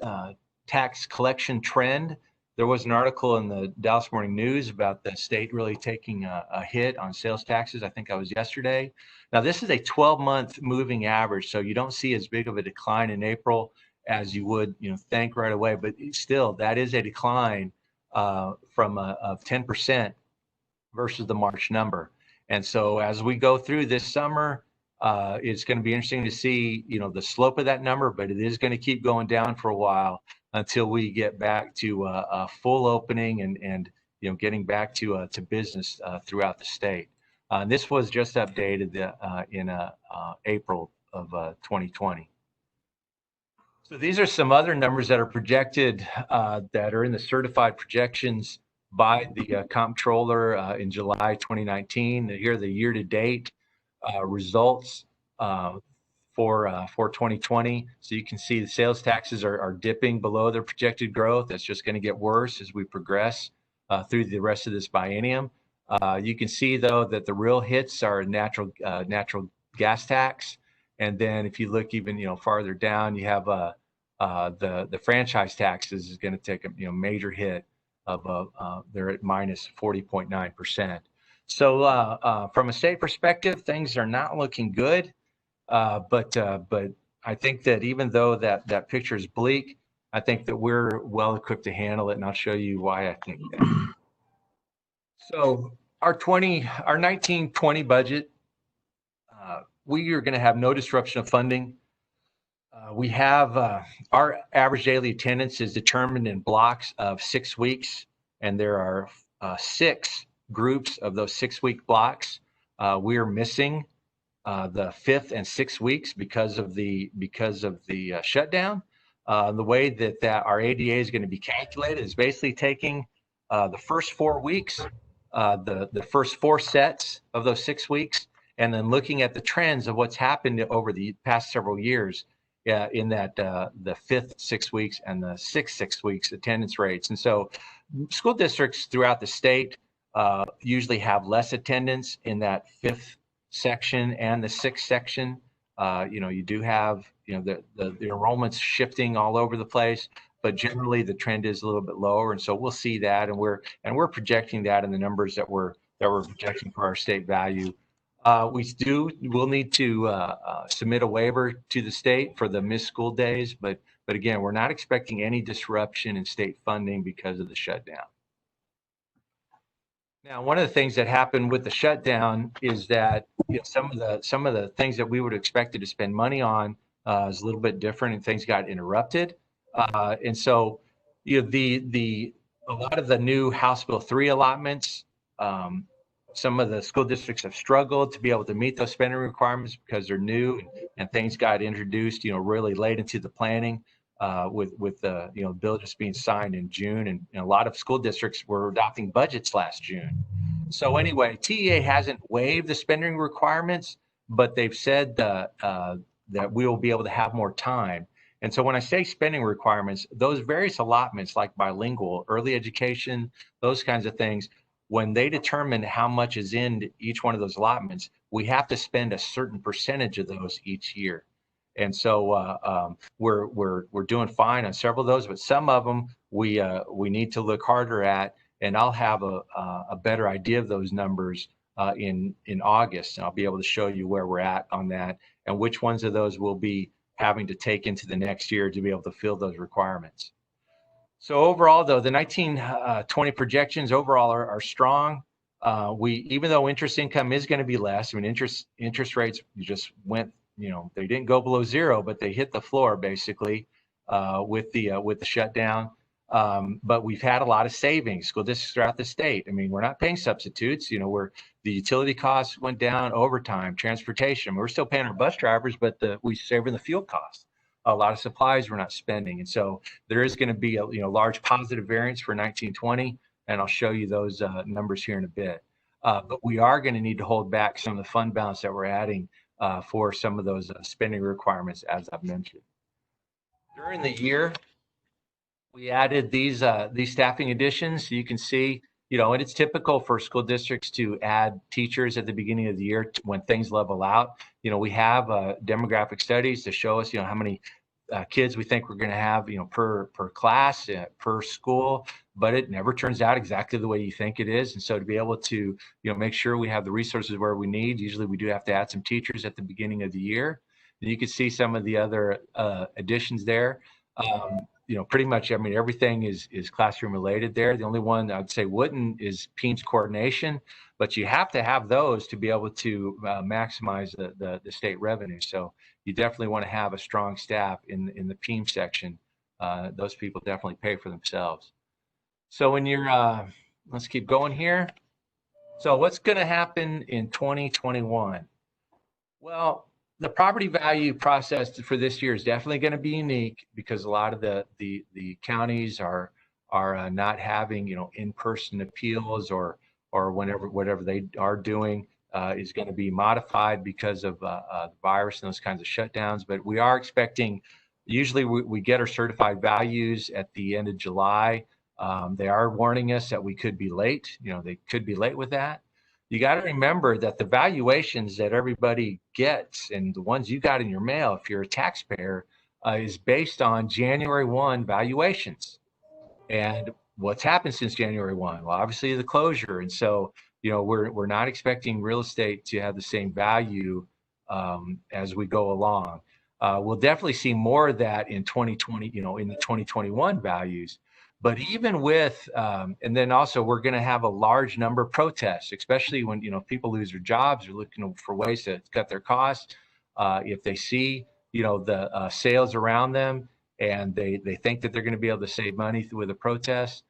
tax collection trend. There was an article in the Dallas Morning News about the state really taking a hit on sales taxes. I think that was yesterday. Now this is a 12-month moving average, so you don't see as big of a decline in April as you would think right away, but still that is a decline from of 10% versus the March number. And so as we go through this summer, it's going to be interesting to see the slope of that number, but it is going to keep going down for a while until we get back to a full opening and getting back to business throughout the state. This was just updated in April of 2020. So these are some other numbers that are projected that are in the certified projections by the comptroller in July 2019. Here are the year-to-date results for 2020. So you can see the sales taxes are dipping below their projected growth. That's just going to get worse as we progress through the rest of this biennium. You can see though that the real hits are natural gas tax, and then if you look even farther down, you have the franchise taxes is going to take a major hit of they're at minus 40.9%. So from a state perspective, things are not looking good. But I think that even though that picture is bleak, I think that we're well equipped to handle it, and I'll show you why I think that. So our 1920 budget, we are going to have no disruption of funding. We have our average daily attendance is determined in blocks of 6 weeks, and there are 6 groups of those 6-week blocks. We are missing the 5th and 6th weeks because of the shutdown. The way that our ADA is going to be calculated is basically taking the first 4 weeks, the first 4 sets of those 6 weeks, and then looking at the trends of what's happened over the past several years in that the 5th 6 weeks and the 6th 6 weeks attendance rates. And so school districts throughout the state usually have less attendance in that 5th section and the 6th section. You do have the enrollments shifting all over the place, but generally the trend is a little bit lower, and so we'll see that, and we're projecting that in the numbers that we're projecting for our state value. We'll need to submit a waiver to the state for the missed school days, but again, we're not expecting any disruption in state funding because of the shutdown. Now, one of the things that happened with the shutdown is that some of the things that we would have expected to spend money on is a little bit different, and things got interrupted. And so, a lot of the new House Bill 3 allotments some of the school districts have struggled to be able to meet those spending requirements because they're new and things got introduced, really late into the planning with the, bill just being signed in June. And a lot of school districts were adopting budgets last June. So anyway, TEA hasn't waived the spending requirements, but they've said that we will be able to have more time. And so when I say spending requirements, those various allotments like bilingual, early education, those kinds of things, when they determine how much is in each one of those allotments, we have to spend a certain percentage of those each year. And so we're doing fine on several of those, but some of them we need to look harder at. And I'll have a better idea of those numbers in August, and I'll be able to show you where we're at on that and which ones of those we'll be having to take into the next year to be able to fill those requirements. So overall, though, the 19-20 projections overall are strong. Even though interest income is going to be less, I mean, interest rates just went, they didn't go below zero, but they hit the floor basically with the shutdown. But we've had a lot of savings, school districts throughout the state. I mean, we're not paying substitutes, the utility costs went down, overtime, transportation. We're still paying our bus drivers, but we saving the fuel costs. A lot of supplies we're not spending. And so there is going to be a large positive variance for 1920, and I'll show you those numbers here in a bit. But we are going to need to hold back some of the fund balance that we're adding for some of those spending requirements, as I've mentioned. During the year, we added these staffing additions. So you can see, and it's typical for school districts to add teachers at the beginning of the year when things level out. We have demographic studies to show us, how many kids we think we're going to have, per class, per school, but it never turns out exactly the way you think it is. And so to be able to, make sure we have the resources where we need, usually we do have to add some teachers at the beginning of the year. And you can see some of the other additions there. Pretty much, everything is classroom related there. The only one I'd say wouldn't is PEIMS coordination, but you have to have those to be able to maximize the state revenue. So you definitely want to have a strong staff in the PEIMS section. Those people definitely pay for themselves. So when you're, let's keep going here. So what's going to happen in 2021? Well, the property value process for this year is definitely going to be unique because a lot of the counties are not having in-person appeals or whatever they are doing is going to be modified because of the virus and those kinds of shutdowns. But we are expecting, usually we get our certified values at the end of July. They are warning us that we could be late. They could be late with that. You got to remember that the valuations that everybody gets and the ones you got in your mail, if you're a taxpayer, is based on January 1 valuations. And what's happened since January 1? Well, obviously the closure. And so, we're not expecting real estate to have the same value as we go along. We'll definitely see more of that in 2020, in the 2021 values. But even with, and then also we're going to have a large number of protests, especially when, people lose their jobs or looking for ways to cut their costs. If they see, the sales around them and they think that they're going to be able to save money with a protest,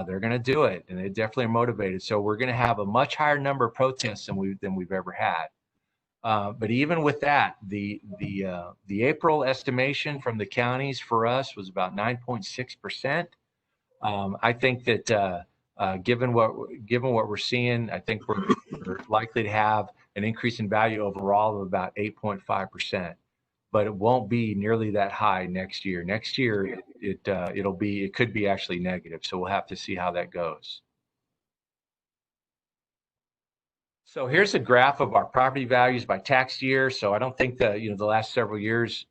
they're going to do it. And they definitely are motivated. So we're going to have a much higher number of protests than we've ever had. But even with that, the April estimation from the counties for us was about 9.6%. I think that given what we're seeing, I think we're likely to have an increase in value overall of about 8.5%, but it won't be nearly that high next year. Next year, it could be actually negative. So we'll have to see how that goes. So here's a graph of our property values by tax year. So I don't think that the last several years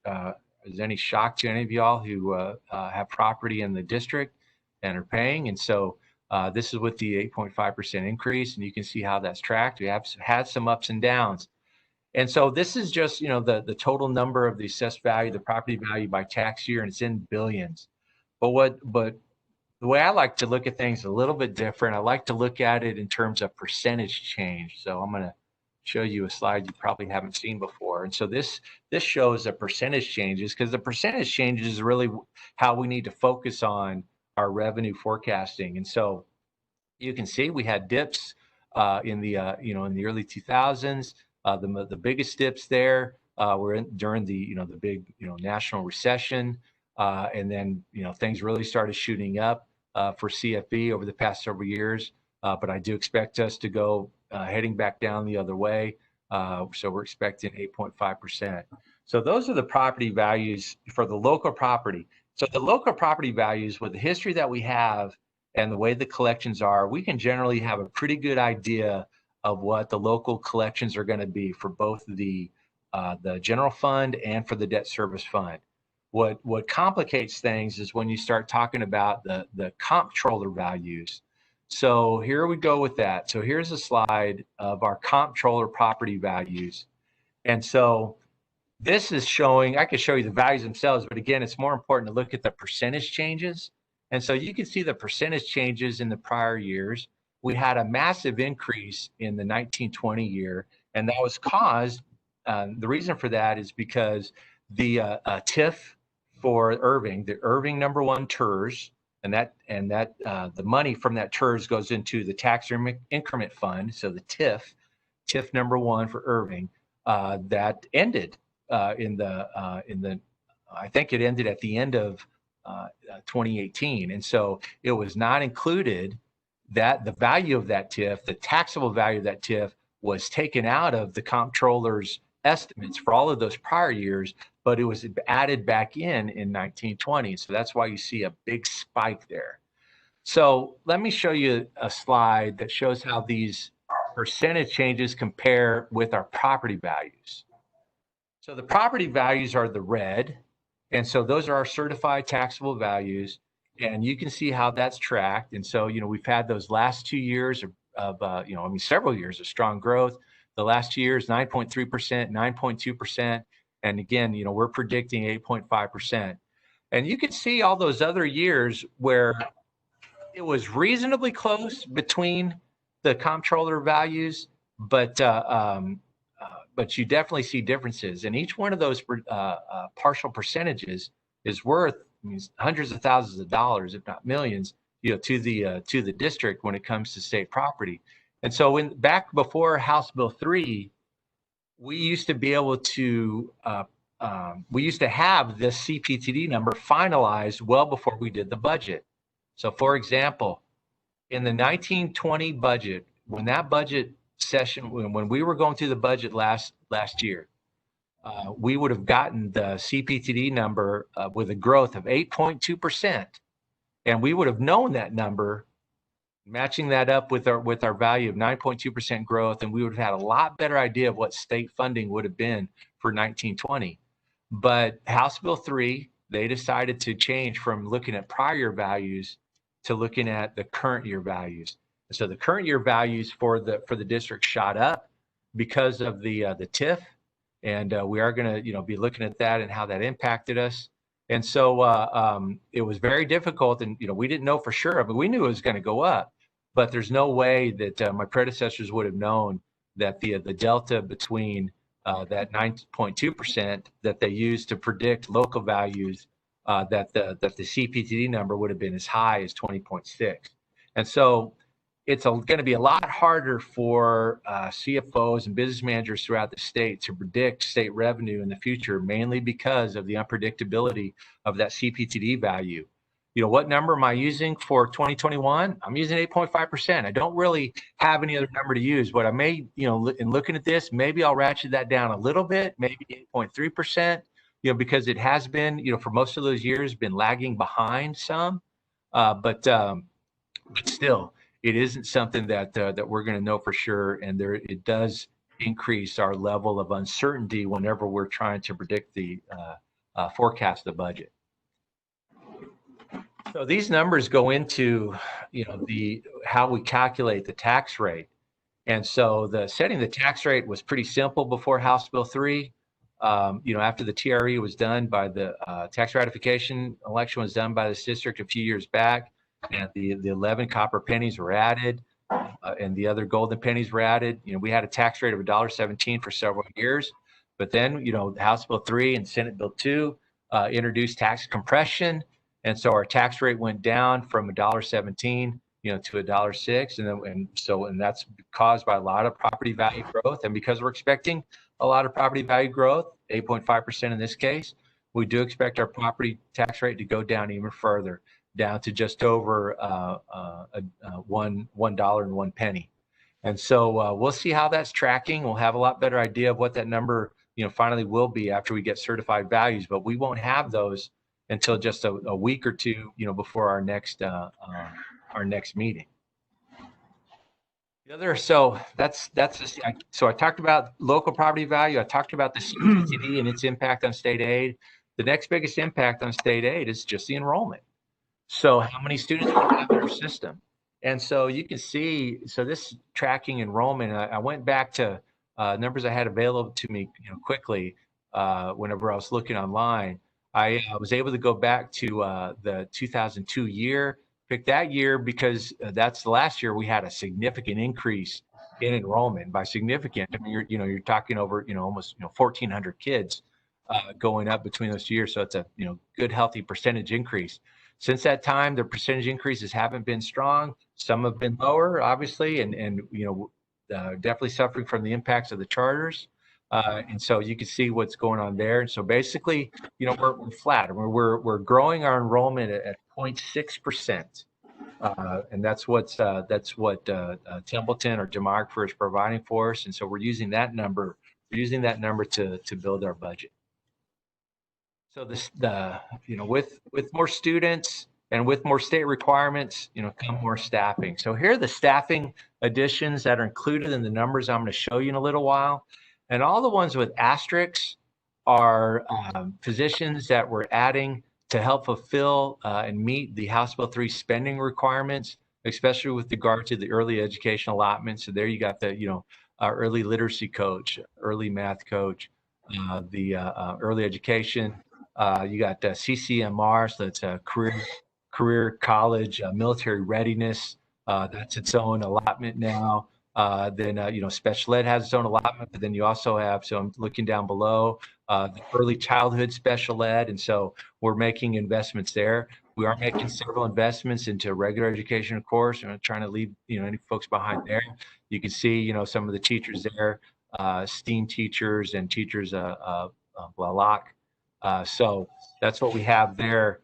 is any shock to any of y'all who have property in the district and are paying. And so this is with the 8.5% increase, and you can see how that's tracked. We have had some ups and downs. And so this is just, the total number of the assessed value, the property value by tax year, and it's in billions. But the way I like to look at things a little bit different. I like to look at it in terms of percentage change. So I'm going to show you a slide you probably haven't seen before. And so this shows the percentage changes, because the percentage changes is really how we need to focus on our revenue forecasting. And so you can see we had dips in the in the early 2000s. The biggest dips there were during the the big national recession, and then things really started shooting up for CFB over the past several years. But I do expect us to go heading back down the other way. So we're expecting 8.5%. So those are the property values for the local property. So the local property values, with the history that we have and the way the collections are, we can generally have a pretty good idea of what the local collections are going to be for both the general fund and for the debt service fund. What complicates things is when you start talking about the comptroller values. So here we go with that. So here's a slide of our comptroller property values. And so this is showing, I could show you the values themselves, but again, it's more important to look at the percentage changes. And so you can see the percentage changes in the prior years. We had a massive increase in the 1920 year, and that was caused, the reason for that is because the TIF for Irving, the Irving #1 TERS, and the money from that TERS goes into the tax increment fund. So the TIF #1 for Irving, that ended I think it ended at the end of 2018, and so it was not included. That the value of that TIF, the taxable value of that TIF, was taken out of the comptroller's estimates for all of those prior years, but it was added back in 1920. So that's why you see a big spike there. So let me show you a slide that shows how these percentage changes compare with our property values. So the property values are the red, and so those are our certified taxable values, and you can see how that's tracked. And so we've had those last 2 years of several years of strong growth. The last 2 years, 9.3%, 9.2%, and again, we're predicting 8.5%. And you can see all those other years where it was reasonably close between the comptroller values, but you definitely see differences. And each one of those partial percentages is worth hundreds of thousands of dollars, if not millions, to the district when it comes to state property. And so back before House Bill 3, we used to be able to we used to have this CPTD number finalized well before we did the budget. So for example, in the 1920 budget, when that budget session, when we were going through the budget last year, we would have gotten the CPTD number with a growth of 8.2%, and we would have known that number, matching that up with our value of 9.2% growth, and we would have had a lot better idea of what state funding would have been for 1920. But House Bill 3, they decided to change from looking at prior year values to looking at the current year values. So the current year values for the district shot up because of the TIF, and we are going to be looking at that and how that impacted us. And so it was very difficult, and we didn't know for sure. I mean, we knew it was going to go up, but there's no way that my predecessors would have known that the delta between that 9.2% that they used to predict local values, that the CPTD number would have been as high as 20.6. And so it's going to be a lot harder for CFOs and business managers throughout the state to predict state revenue in the future, mainly because of the unpredictability of that CPTD value. What number am I using for 2021? I'm using 8.5%. I don't really have any other number to use, but I may, in looking at this, maybe I'll ratchet that down a little bit, maybe 8.3%, because it has been, for most of those years, been lagging behind some, but still, it isn't something that we're going to know for sure, and it does increase our level of uncertainty whenever we're trying to predict the forecast the budget. So these numbers go into how we calculate the tax rate, and so setting the tax rate was pretty simple before House Bill 3. After the TRE was done by the tax ratification election was done by this district a few years back, and the 11 copper pennies were added, and the other golden pennies were added. We had a tax rate of $1.17 for several years, but then House Bill 3 and Senate Bill 2 introduced tax compression, and so our tax rate went down from $1.17 to $1.06. And that's caused by a lot of property value growth. And because we're expecting a lot of property value growth, 8.5% in this case, we do expect our property tax rate to go down even further, down to just over $1.01. And so we'll see how that's tracking. We'll have a lot better idea of what that number, finally will be after we get certified values, but we won't have those until just a week or two, before our next meeting. So I talked about local property value. I talked about the CFBISD and its impact on state aid. The next biggest impact on state aid is just the enrollment. So how many students we have in our system? And so you can see, so this tracking enrollment, I went back to numbers I had available to me quickly whenever I was looking online. I was able to go back to the 2002 year, pick that year because that's the last year we had a significant increase in enrollment. By significant, I mean, you're talking over, almost 1,400 kids going up between those 2 years. So it's a, good, healthy percentage increase. Since that time, the percentage increases haven't been strong. Some have been lower, obviously, and definitely suffering from the impacts of the charters. And so you can see what's going on there. And so basically, we're flat. We're growing our enrollment at 0.6%. And that's what Templeton or demographer is providing for us. And so we're using that number. We're using that number to build our budget. So with more students and with more state requirements, come more staffing. So here are the staffing additions that are included in the numbers I'm going to show you in a little while. And all the ones with asterisks are positions that we're adding to help fulfill and meet the House Bill 3 spending requirements, especially with regard to the early education allotment. So there you got the, early literacy coach, early math coach, the early education. You got CCMR, so that's a career college, military readiness. That's its own allotment now. Then, special ed has its own allotment, but then you also have, so I'm looking down below, the early childhood special ed. And so we're making investments there. We are making several investments into regular education, of course, and trying to leave, any folks behind there. You can see, some of the teachers there, STEAM teachers and teachers, Blalock. So that's what we have there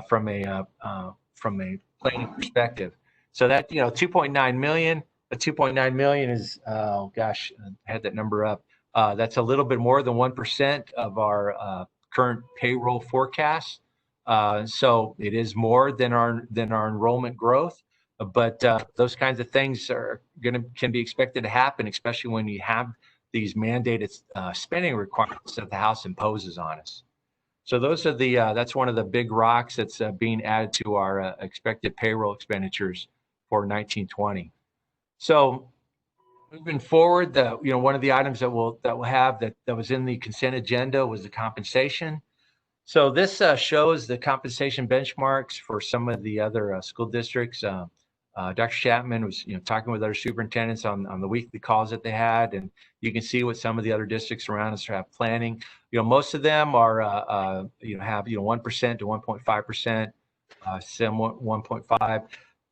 from a planning perspective. So that, 2.9 million. The 2.9 million is, I had that number up. That's a little bit more than 1% of our current payroll forecast. So it is more than our enrollment growth. But those kinds of things can be expected to happen, especially when you have these mandated spending requirements that the House imposes on us. So those are that's one of the big rocks that's being added to our expected payroll expenditures for 1920. So moving forward, one of the items that we'll have that was in the consent agenda was the compensation. So this shows the compensation benchmarks for some of the other school districts. Dr. Chapman was talking with other superintendents on the weekly calls that they had, and you can see what some of the other districts around us have planning. Most of them are have 1% to 1.5%, some 1.5.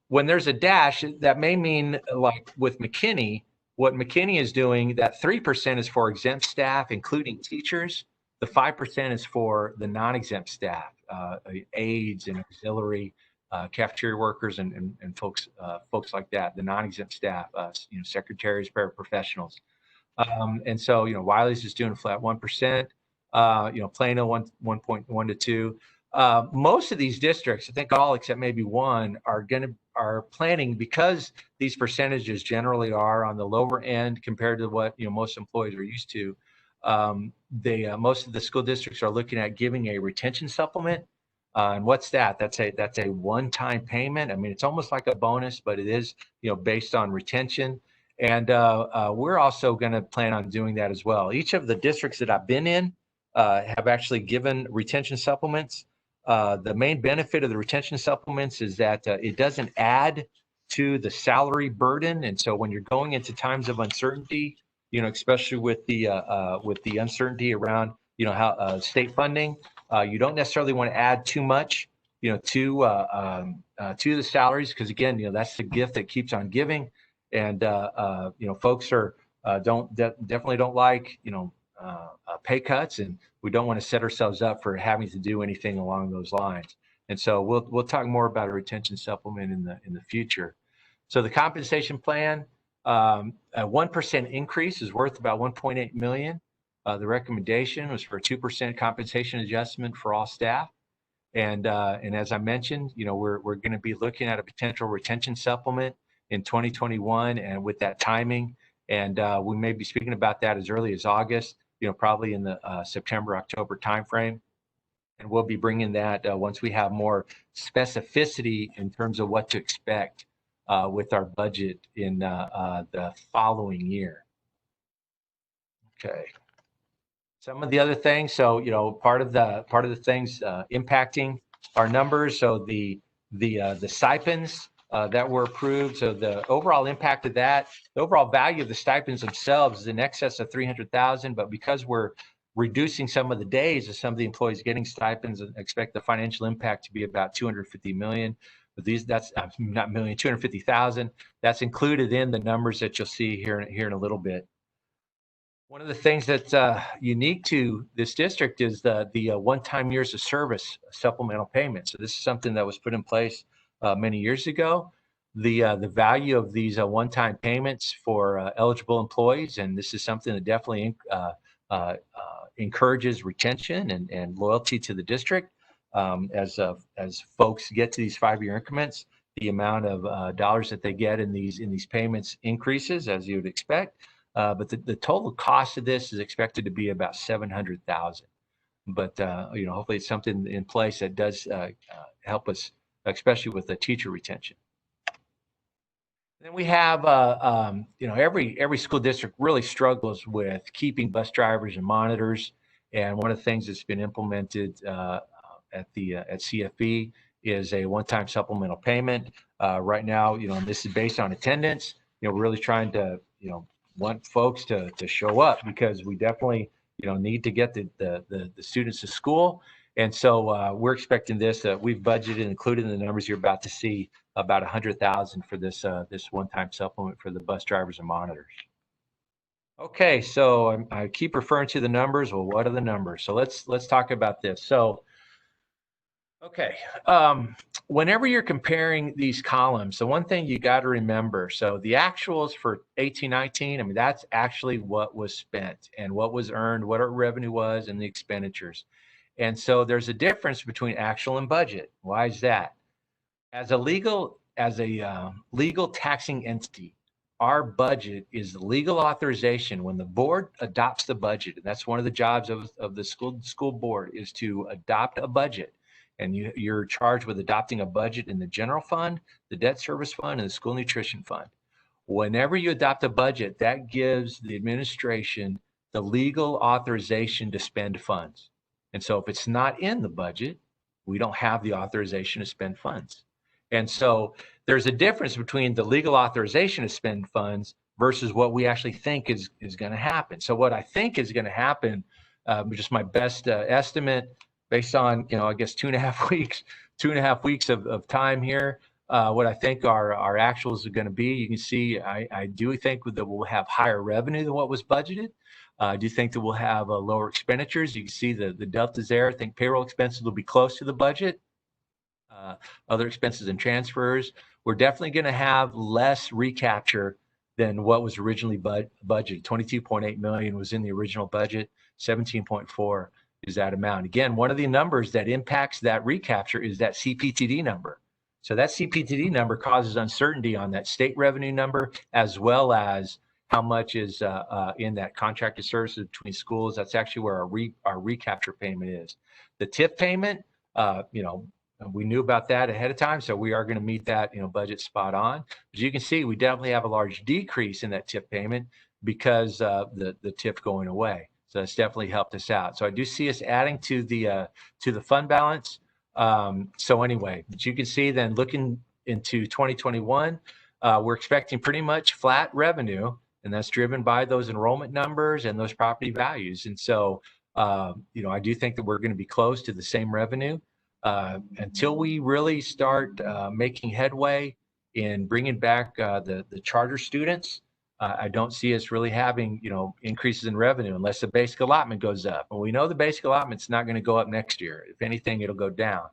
When there's a dash, that may mean, like with McKinney, what McKinney is doing, that 3% is for exempt staff, including teachers. The 5% is for the non-exempt staff, aides and auxiliary, cafeteria workers and folks like that, the non-exempt staff, secretaries, paraprofessionals. And so, Wiley's is doing a flat 1%, Plano 1.1 to 2. Most of these districts, I think all except maybe one, are planning, because these percentages generally are on the lower end compared to what most employees are used to. Most of the school districts are looking at giving a retention supplement. And what's that? That's a one-time payment. I mean, it's almost like a bonus, but it is based on retention. And we're also going to plan on doing that as well. Each of the districts that I've been in have actually given retention supplements. The main benefit of the retention supplements is that it doesn't add to the salary burden. And so when you're going into times of uncertainty, especially with the uncertainty around how state funding, you don't necessarily want to add too much to the salaries, because again, that's the gift that keeps on giving, and folks are definitely don't like pay cuts, and we don't want to set ourselves up for having to do anything along those lines. And so we'll talk more about a retention supplement in the future. So the compensation plan, a 1% increase is worth about $1.8 million. The recommendation was for a 2% compensation adjustment for all staff. And as I mentioned, we're going to be looking at a potential retention supplement in 2021, and with that timing, and we may be speaking about that as early as August, probably in the September, October timeframe. And we'll be bringing that once we have more specificity in terms of what to expect with our budget in the following year. Okay. Some of the other things, so part of the things impacting our numbers. So the stipends that were approved. So the overall impact of that, the overall value of the stipends themselves is in excess of $300,000. But because we're reducing some of the days of some of the employees getting stipends, and expect the financial impact to be about $250 million. But that's not million, $250,000. That's included in the numbers that you'll see here in a little bit. One of the things that's unique to this district is the one-time years of service supplemental payment. So this is something that was put in place many years ago. The value of these one-time payments for eligible employees, and this is something that definitely encourages retention and loyalty to the district as folks get to these 5-year increments. The amount of dollars that they get in these payments increases, as you would expect. But the total cost of this is expected to be about $700,000. But hopefully it's something in place that does help us, especially with the teacher retention. Then we have every school district really struggles with keeping bus drivers and monitors. And one of the things that's been implemented at CFB is a one-time supplemental payment. Right now, this is based on attendance. We're really trying to want folks to show up, because we definitely need to get the students to school. And so we're expecting this. We've budgeted, included in the numbers you're about to see, about $100,000 for this one-time supplement for the bus drivers and monitors. Okay, so I keep referring to the numbers. Well, what are the numbers? So let's talk about this. So okay, whenever you're comparing these columns, so one thing you got to remember, so the actuals for 18-19, that's actually what was spent and what was earned, what our revenue was, and the expenditures. And so there's a difference between actual and budget. Why is that? As a legal taxing entity, our budget is the legal authorization. When the board adopts the budget, and that's one of the jobs of the school board, is to adopt a budget. And you're charged with adopting a budget in the general fund, the debt service fund, and the school nutrition fund. Whenever you adopt a budget, that gives the administration the legal authorization to spend funds. And so if it's not in the budget, we don't have the authorization to spend funds. And so there's a difference between the legal authorization to spend funds versus what we actually think is going to happen. So what I think is going to happen, just my best estimate, based on, I guess 2.5 weeks of time here, what I think our actuals are going to be. You can see, I do think that we'll have higher revenue than what was budgeted. I do think that we'll have lower expenditures. You can see the deltas there. I think payroll expenses will be close to the budget. Other expenses and transfers, we're definitely going to have less recapture than what was originally budgeted. $22.8 million was in the original budget. 17.4 is that amount. Again, one of the numbers that impacts that recapture is that CPTD number. So that CPTD number causes uncertainty on that state revenue number, as well as how much is in that contracted services between schools. That's actually where our recapture payment is. The TIF payment, we knew about that ahead of time, so we are going to meet that budget spot on. As you can see, we definitely have a large decrease in that TIF payment because the TIF going away. So that's definitely helped us out. So I do see us adding to the fund balance. So anyway, as you can see, then looking into 2021, we're expecting pretty much flat revenue, and that's driven by those enrollment numbers and those property values. And so, I do think that we're going to be close to the same revenue. until we really start making headway in bringing back the charter students, I don't see us really having, increases in revenue unless the basic allotment goes up. And we know the basic allotment's not going to go up next year. If anything, it'll go down.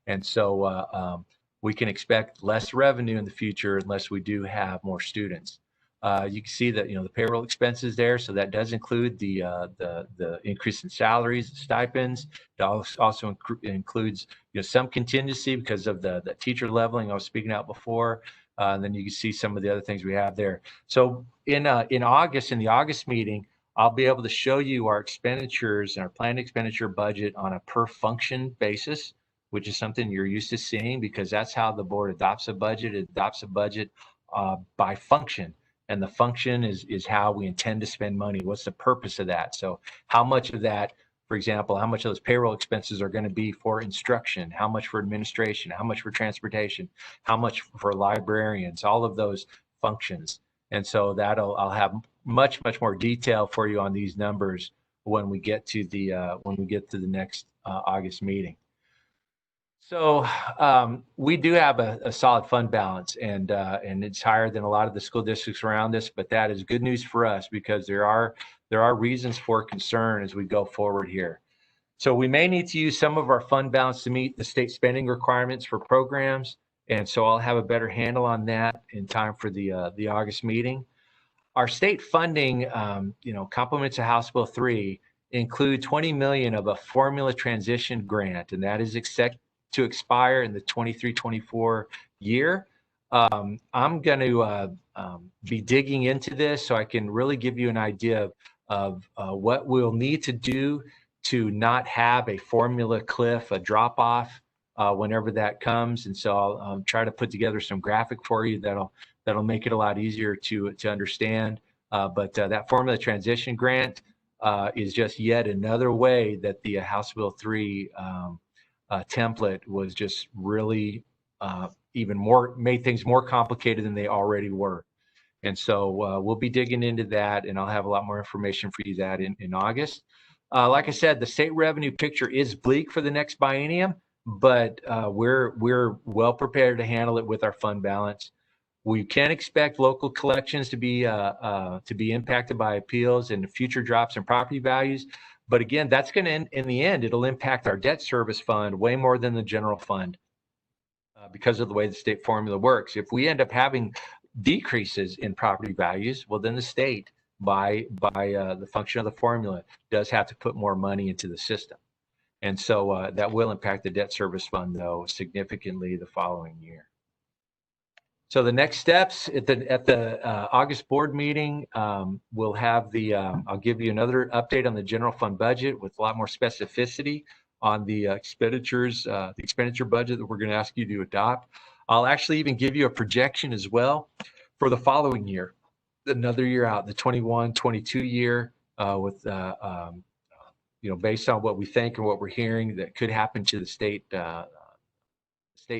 And so we can expect less revenue in the future unless we do have more students. You can see that, the payroll expenses there. So that does include the increase in salaries, stipends. It also includes, some contingency because of the teacher leveling I was speaking out before. And then you can see some of the other things we have there. So in August, in the August meeting, I'll be able to show you our expenditures and our planned expenditure budget on a per function basis, which is something you're used to seeing because that's how the board adopts a budget. It adopts a budget by function. And the function is how we intend to spend money. What's the purpose of that? So how much of that, for example, how much of those payroll expenses are going to be for instruction? How much for administration? How much for transportation? How much for librarians? All of those functions. And so I'll have much more detail for you on these numbers when we get to the next August meeting. So we do have a solid fund balance, and it's higher than a lot of the school districts around us. But that is good news for us because there are reasons for concern as we go forward here. So we may need to use some of our fund balance to meet the state spending requirements for programs, and so I'll have a better handle on that in time for the August meeting. Our state funding, complements of House Bill 3, include $20 million of a formula transition grant, and that is to expire in the 23-24 year. I'm going to be digging into this so I can really give you an idea of what we'll need to do to not have a formula cliff, a drop off whenever that comes. And so I'll try to put together some graphic for you that'll make it a lot easier to understand. But that formula transition grant is just yet another way that the House Bill 3 template was just really made things more complicated than they already were. And so we'll be digging into that, and I'll have a lot more information for you that in August. Like I said, the state revenue picture is bleak for the next biennium, but we're well prepared to handle it with our fund balance. We can expect local collections to be impacted by appeals and future drops in property values. But again, that's going to, in the end, it'll impact our debt service fund way more than the general fund because of the way the state formula works. If we end up having decreases in property values, well, then the state, by the function of the formula, does have to put more money into the system. And so that will impact the debt service fund, though, significantly the following year. So the next steps at the August board meeting, we'll have I'll give you another update on the general fund budget with a lot more specificity on the expenditures, the expenditure budget that we're going to ask you to adopt. I'll actually even give you a projection as well for the following year, another year out, the 21-22 year, with based on what we think and what we're hearing that could happen to the state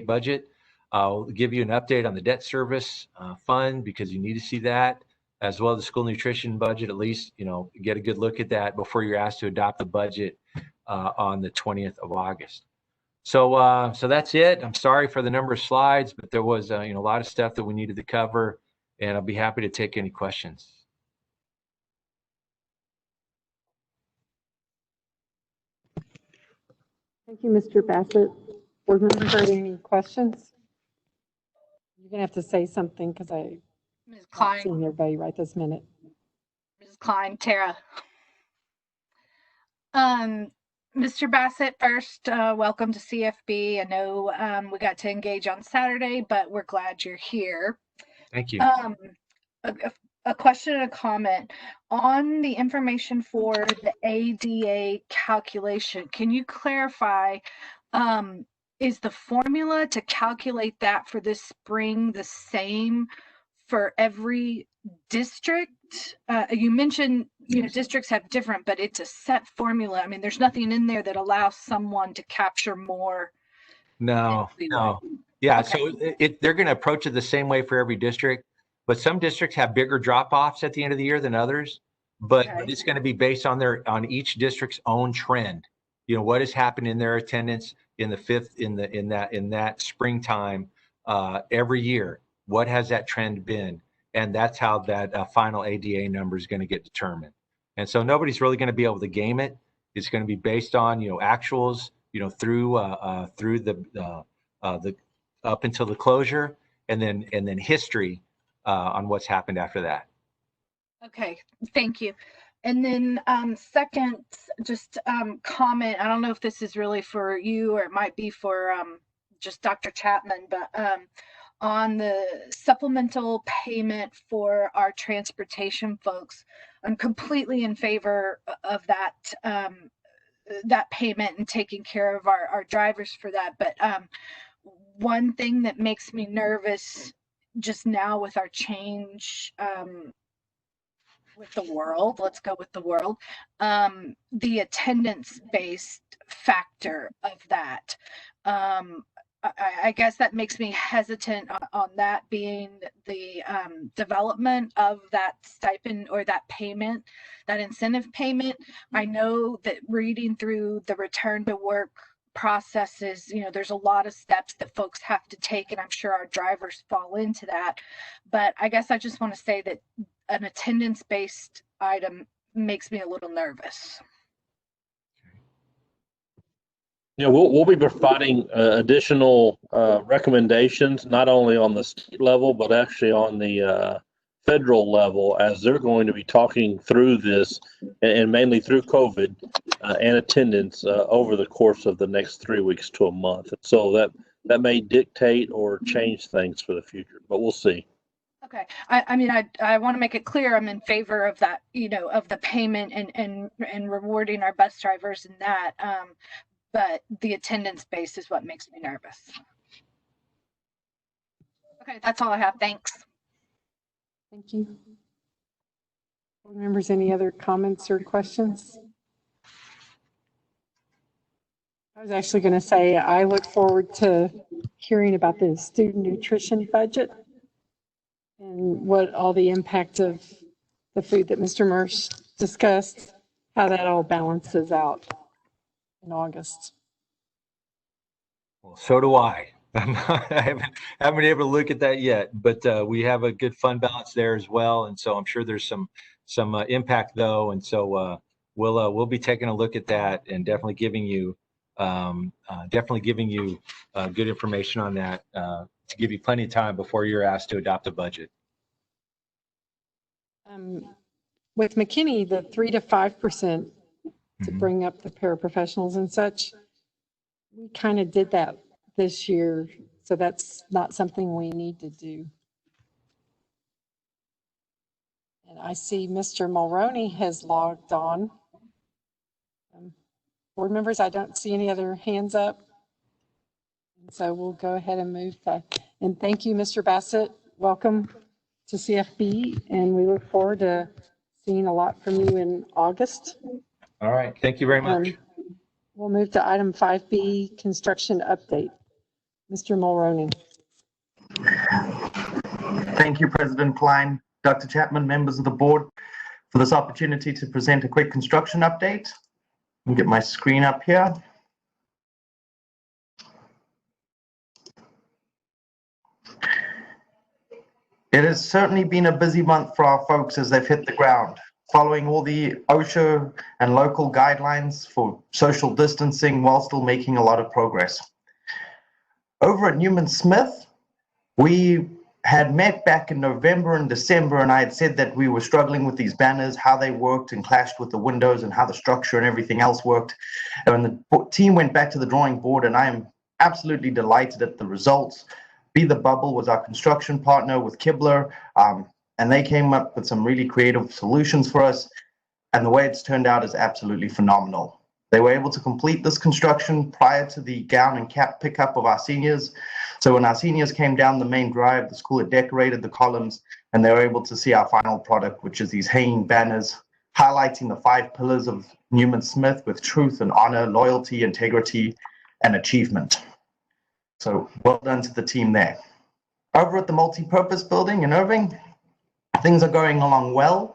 budget. I'll give you an update on the debt service fund because you need to see that, as well as the school nutrition budget. At least, get a good look at that before you're asked to adopt the budget on the 20th of August. So that's it. I'm sorry for the number of slides, but there was a lot of stuff that we needed to cover, and I'll be happy to take any questions. Thank you, Mr. Bassett. Board members, are there any questions? You're going to have to say something because I'm Ms. not seeing Klein, everybody right this minute. Ms. Klein, Tara. Mr. Bassett, first, welcome to CFB. I know we got to engage on Saturday, but we're glad you're here. Thank you. A question and a comment on the information for the ADA calculation. Can you clarify, is the formula to calculate that for this spring the same for every district? You mentioned, districts have different, but it's a set formula. I mean, there's nothing in there that allows someone to capture more. No. Yeah, Okay. so they're going to approach it the same way for every district, but some districts have bigger drop-offs at the end of the year than others, but Okay. it's going to be based on each district's own trend. what has happened in their attendance in that springtime every year. What has that trend been? And that's how that final ADA number is going to get determined. And so nobody's really going to be able to game it. It's going to be based on actuals through the up until the closure, and then history on what's happened after that. Okay, thank you. And then second, just comment, I don't know if this is really for you or it might be for just Dr. Chapman, but on the supplemental payment for our transportation folks, I'm completely in favor of that that payment and taking care of our drivers for that. But one thing that makes me nervous just now with our change with the world, let's go with the world, the attendance-based factor of that. I guess that makes me hesitant on that being the development of that stipend or that payment, that incentive payment. I know that reading through the return to work processes, there's a lot of steps that folks have to take, and I'm sure our drivers fall into that. But I guess I just want to say that an attendance-based item makes me a little nervous. We'll be providing additional recommendations, not only on the state level, but actually on the federal level, as they're going to be talking through this and mainly through COVID and attendance over the course of the next 3 weeks to a month. So that may dictate or change things for the future, but we'll see. Okay. I want to make it clear I'm in favor of that, of the payment and rewarding our bus drivers and that. But the attendance base is what makes me nervous. Okay, that's all I have. Thanks. Thank you. Board members, any other comments or questions? I was actually going to say I look forward to hearing about the student nutrition budget and what all the impact of the food that Mr. Mersch discussed, how that all balances out in August. Well, so do I. I haven't been able to look at that yet, but we have a good fund balance there as well, and so I'm sure there's some impact though, and so we'll be taking a look at that and definitely giving you good information on that to give you plenty of time before you're asked to adopt a budget. With McKinney, the 3 to 5% to bring up the paraprofessionals and such, we kind of did that this year, so that's not something we need to do. And I see Mr. Mulroney has logged on. Board members, I don't see any other hands up. And so we'll go ahead and move that. And thank you, Mr. Bassett. Welcome to CFB, and we look forward to seeing a lot from you in August. All right, thank you very much. We'll move to item 5B, construction update. Mr. Mulroney. Thank you, President Klein, Dr. Chapman, members of the board, for this opportunity to present a quick construction update. I'll get my screen up here. It has certainly been a busy month for our folks as they've hit the ground, following all the OSHA and local guidelines for social distancing while still making a lot of progress. Over at Newman Smith, we had met back in November and December, and I had said that we were struggling with these banners, how they worked and clashed with the windows and how the structure and everything else worked. And the team went back to the drawing board, and I am absolutely delighted at the results. Be the Bubble was our construction partner with Kibler, and they came up with some really creative solutions for us. And the way it's turned out is absolutely phenomenal. They were able to complete this construction prior to the gown and cap pickup of our seniors. So when our seniors came down the main drive, the school had decorated the columns, and they were able to see our final product, which is these hanging banners highlighting the 5 pillars of Newman Smith with truth and honor, loyalty, integrity, and achievement. So well done to the team there. Over at the multi-purpose building in Irving, things are going along well.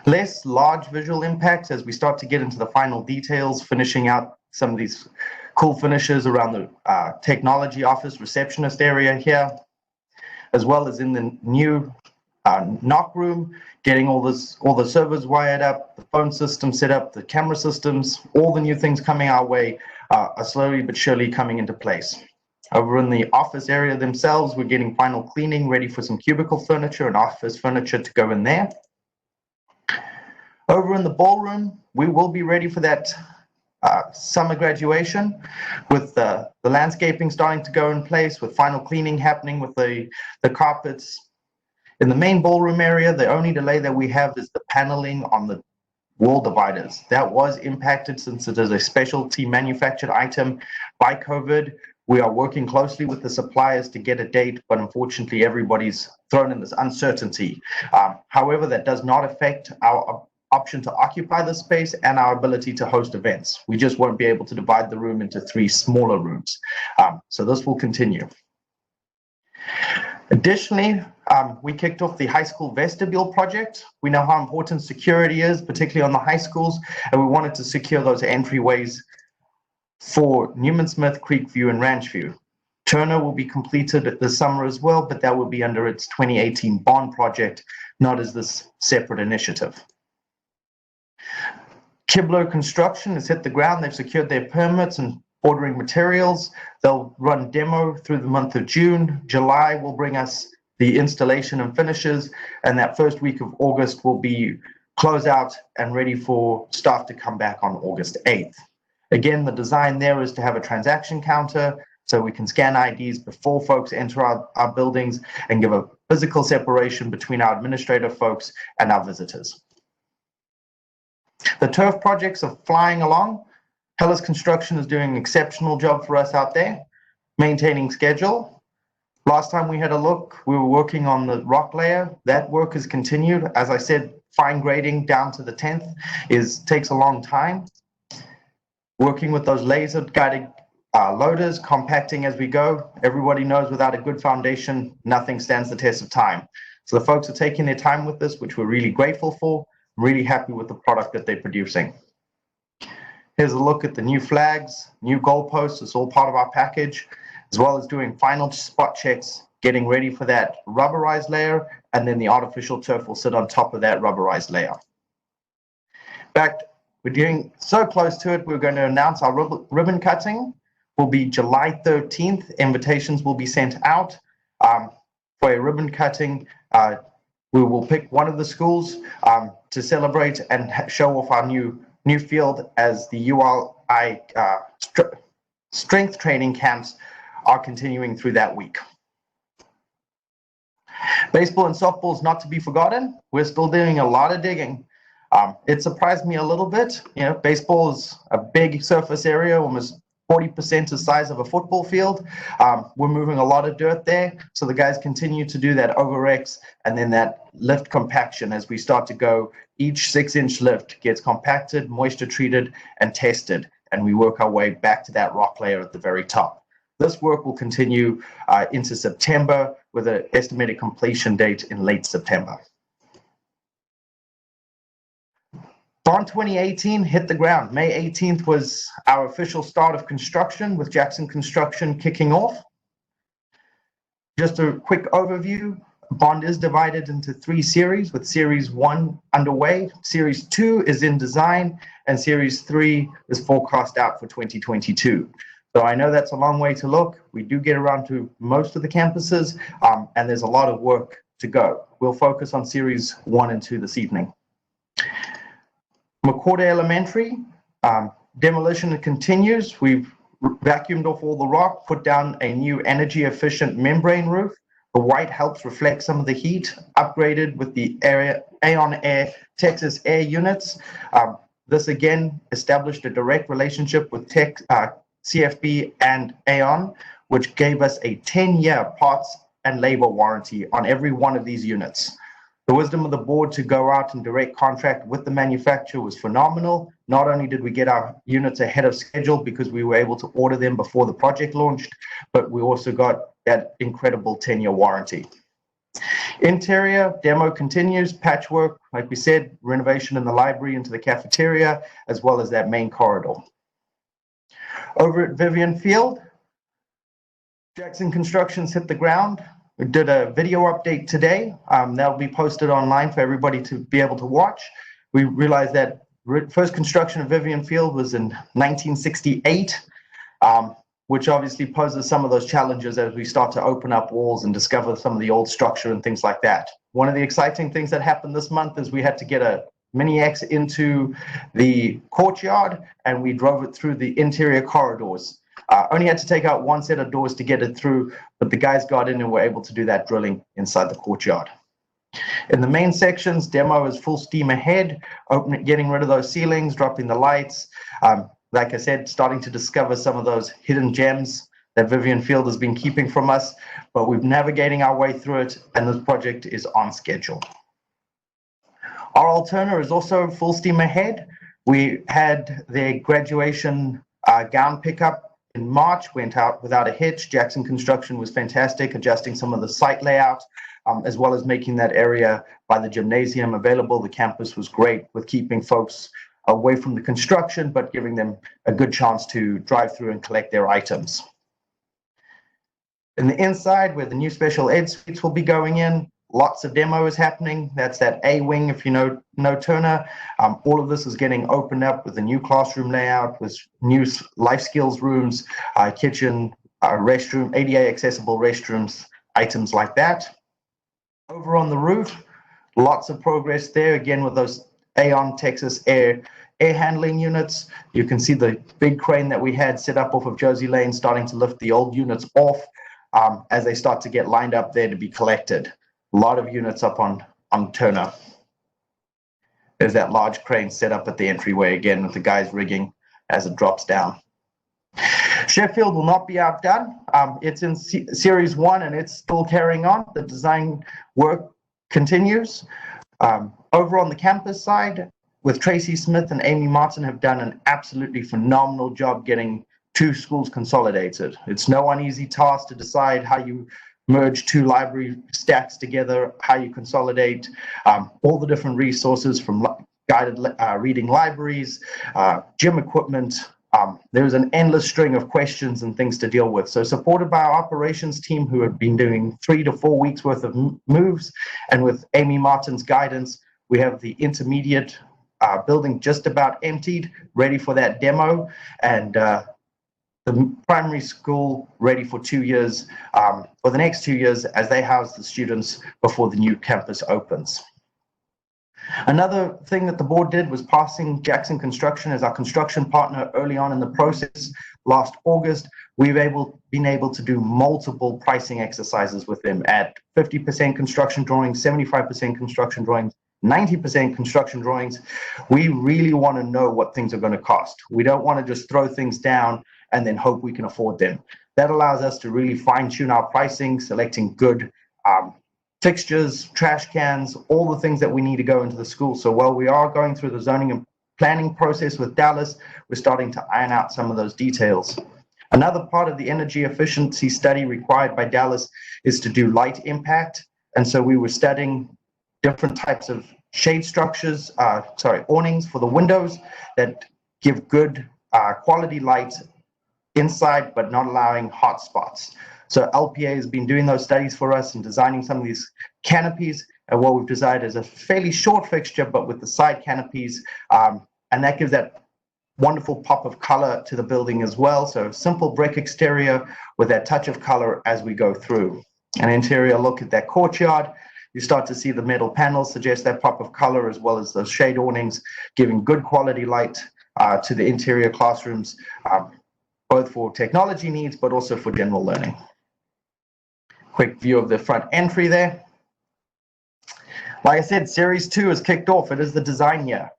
Less large visual impacts as we start to get into the final details, finishing out some of these cool finishes around the technology office receptionist area here, as well as in the new knock room, getting all the servers wired up, the phone system set up, the camera systems, all the new things coming our way are slowly but surely coming into place. Over in the office area themselves, we're getting final cleaning, ready for some cubicle furniture and office furniture to go in there. Over in the ballroom, we will be ready for that summer graduation, with the landscaping starting to go in place, with final cleaning happening with the carpets. In the main ballroom area, the only delay that we have is the paneling on the wall dividers. That was impacted since it is a specialty manufactured item by COVID. We are working closely with the suppliers to get a date, but unfortunately everybody's thrown in this uncertainty. However, that does not affect our option to occupy the space and our ability to host events. We just won't be able to divide the room into 3 smaller rooms. So this will continue. Additionally, we kicked off the high school vestibule project. We know how important security is, particularly on the high schools, and we wanted to secure those entryways for Newman Smith, Creekview, and Ranchview. Turner will be completed this summer as well, but that will be under its 2018 bond project, not as this separate initiative. Kiblo Construction has hit the ground. They've secured their permits and ordering materials. They'll run demo through the month of June. July will bring us the installation and finishes, and that first week of August will be closeout and ready for staff to come back on August 8th. Again, the design there is to have a transaction counter so we can scan IDs before folks enter our buildings and give a physical separation between our administrative folks and our visitors. The turf projects are flying along. Hellas Construction is doing an exceptional job for us out there, maintaining schedule. Last time we had a look, we were working on the rock layer. That work has continued. As I said, fine grading down to the 10th takes a long time. Working with those laser guided loaders, compacting as we go. Everybody knows without a good foundation, nothing stands the test of time. So the folks are taking their time with this, which we're really grateful for. I'm really happy with the product that they're producing. Here's a look at the new flags, new goalposts. It's all part of our package, as well as doing final spot checks, getting ready for that rubberized layer, and then the artificial turf will sit on top of that rubberized layer. In fact, we're getting so close to it, we're going to announce our ribbon cutting will be July 13th. Invitations will be sent out for a ribbon cutting. We will pick one of the schools to celebrate and show off our new field as the ULI strength training camps are continuing through that week. Baseball and softball is not to be forgotten. We're still doing a lot of digging. It surprised me a little bit. You know, baseball is a big surface area, almost 40% the size of a football field. We're moving a lot of dirt there. So the guys continue to do that over-X and then that lift compaction as we start to go. Each 6-inch lift gets compacted, moisture treated, and tested. And we work our way back to that rock layer at the very top. This work will continue into September with an estimated completion date in late September. Bond 2018 hit the ground. May 18th was our official start of construction with Jackson Construction kicking off. Just a quick overview. Bond is divided into 3 series, with Series 1 underway. Series 2 is in design, and Series 3 is forecast out for 2022. So I know that's a long way to look. We do get around to most of the campuses, and there's a lot of work to go. We'll focus on Series 1 and 2 this evening. McCorda Elementary, demolition continues. We've vacuumed off all the rock, put down a new energy efficient membrane roof. The white helps reflect some of the heat, upgraded with the Aeon Air Texas Air units. This again established a direct relationship with CFB and Aeon, which gave us a 10-year parts and labor warranty on every one of these units. The wisdom of the board to go out and direct contract with the manufacturer was phenomenal. Not only did we get our units ahead of schedule because we were able to order them before the project launched, but we also got that incredible 10-year warranty. Interior demo continues, patchwork, like we said, renovation in the library into the cafeteria, as well as that main corridor. Over at Vivian Field, Jackson Construction's hit the ground. We did a video update today. That'll be posted online for everybody to be able to watch. We realized that first construction of Vivian Field was in 1968, which obviously poses some of those challenges as we start to open up walls and discover some of the old structure and things like that. One of the exciting things that happened this month is we had to get a Mini X into the courtyard, and we drove it through the interior corridors. Only had to take out one set of doors to get it through, but the guys got in and were able to do that drilling inside the courtyard. In the main sections, demo is full steam ahead, getting rid of those ceilings, dropping the lights. Like I said, starting to discover some of those hidden gems that Vivian Field has been keeping from us, but we're navigating our way through it, and this project is on schedule. Our Alterna is also full steam ahead. We had their graduation gown pickup in March, went out without a hitch. Jackson Construction was fantastic, adjusting some of the site layout, as well as making that area by the gymnasium available. The campus was great with keeping folks away from the construction, but giving them a good chance to drive through and collect their items. In the inside, where the new special ed suites will be going in, lots of demo is happening. That's that A wing, if you know Turner. All of this is getting opened up with a new classroom layout, with new life skills rooms, kitchen, restroom, ADA accessible restrooms, items like that. Over on the roof, lots of progress there, again with those Aon Texas air handling units. You can see the big crane that we had set up off of Josie Lane starting to lift the old units off as they start to get lined up there to be collected. A lot of units up on Turner. There's that large crane set up at the entryway again with the guys rigging as it drops down. Sheffield will not be outdone. It's in Series 1 and it's still carrying on. The design work continues. Over on the campus side, with Tracy Smith and Amy Martin have done an absolutely phenomenal job getting two schools consolidated. It's no uneasy task to decide how you merge two library stacks together, how you consolidate all the different resources from guided reading libraries, gym equipment. There's an endless string of questions and things to deal with. So supported by our operations team who have been doing 3 to 4 weeks worth of moves, and with Amy Martin's guidance, we have the intermediate building just about emptied, ready for that demo, and the primary school ready for 2 years, for the next 2 years as they house the students before the new campus opens. Another thing that the board did was passing Jackson Construction as our construction partner early on in the process. Last August, we've been able to do multiple pricing exercises with them at 50% construction drawings, 75% construction drawings, 90% construction drawings. We really want to know what things are going to cost. We don't want to just throw things down and then hope we can afford them. That allows us to really fine tune our pricing, selecting good fixtures, trash cans, all the things that we need to go into the school. So while we are going through the zoning and planning process with Dallas, we're starting to iron out some of those details. Another part of the energy efficiency study required by Dallas is to do light impact. And so we were studying different types of shade structures, awnings for the windows that give good quality light inside, but not allowing hot spots. So LPA has been doing those studies for us and designing some of these canopies. And what we've decided is a fairly short fixture, but with the side canopies, and that gives that wonderful pop of color to the building as well. So simple brick exterior with that touch of color as we go through. An interior look at that courtyard. You start to see the metal panels suggest that pop of color, as well as those shade awnings, giving good quality light to the interior classrooms, both for technology needs, but also for general learning. Quick view of the front entry there. Like I said, Series 2 is kicked off. It is the design year.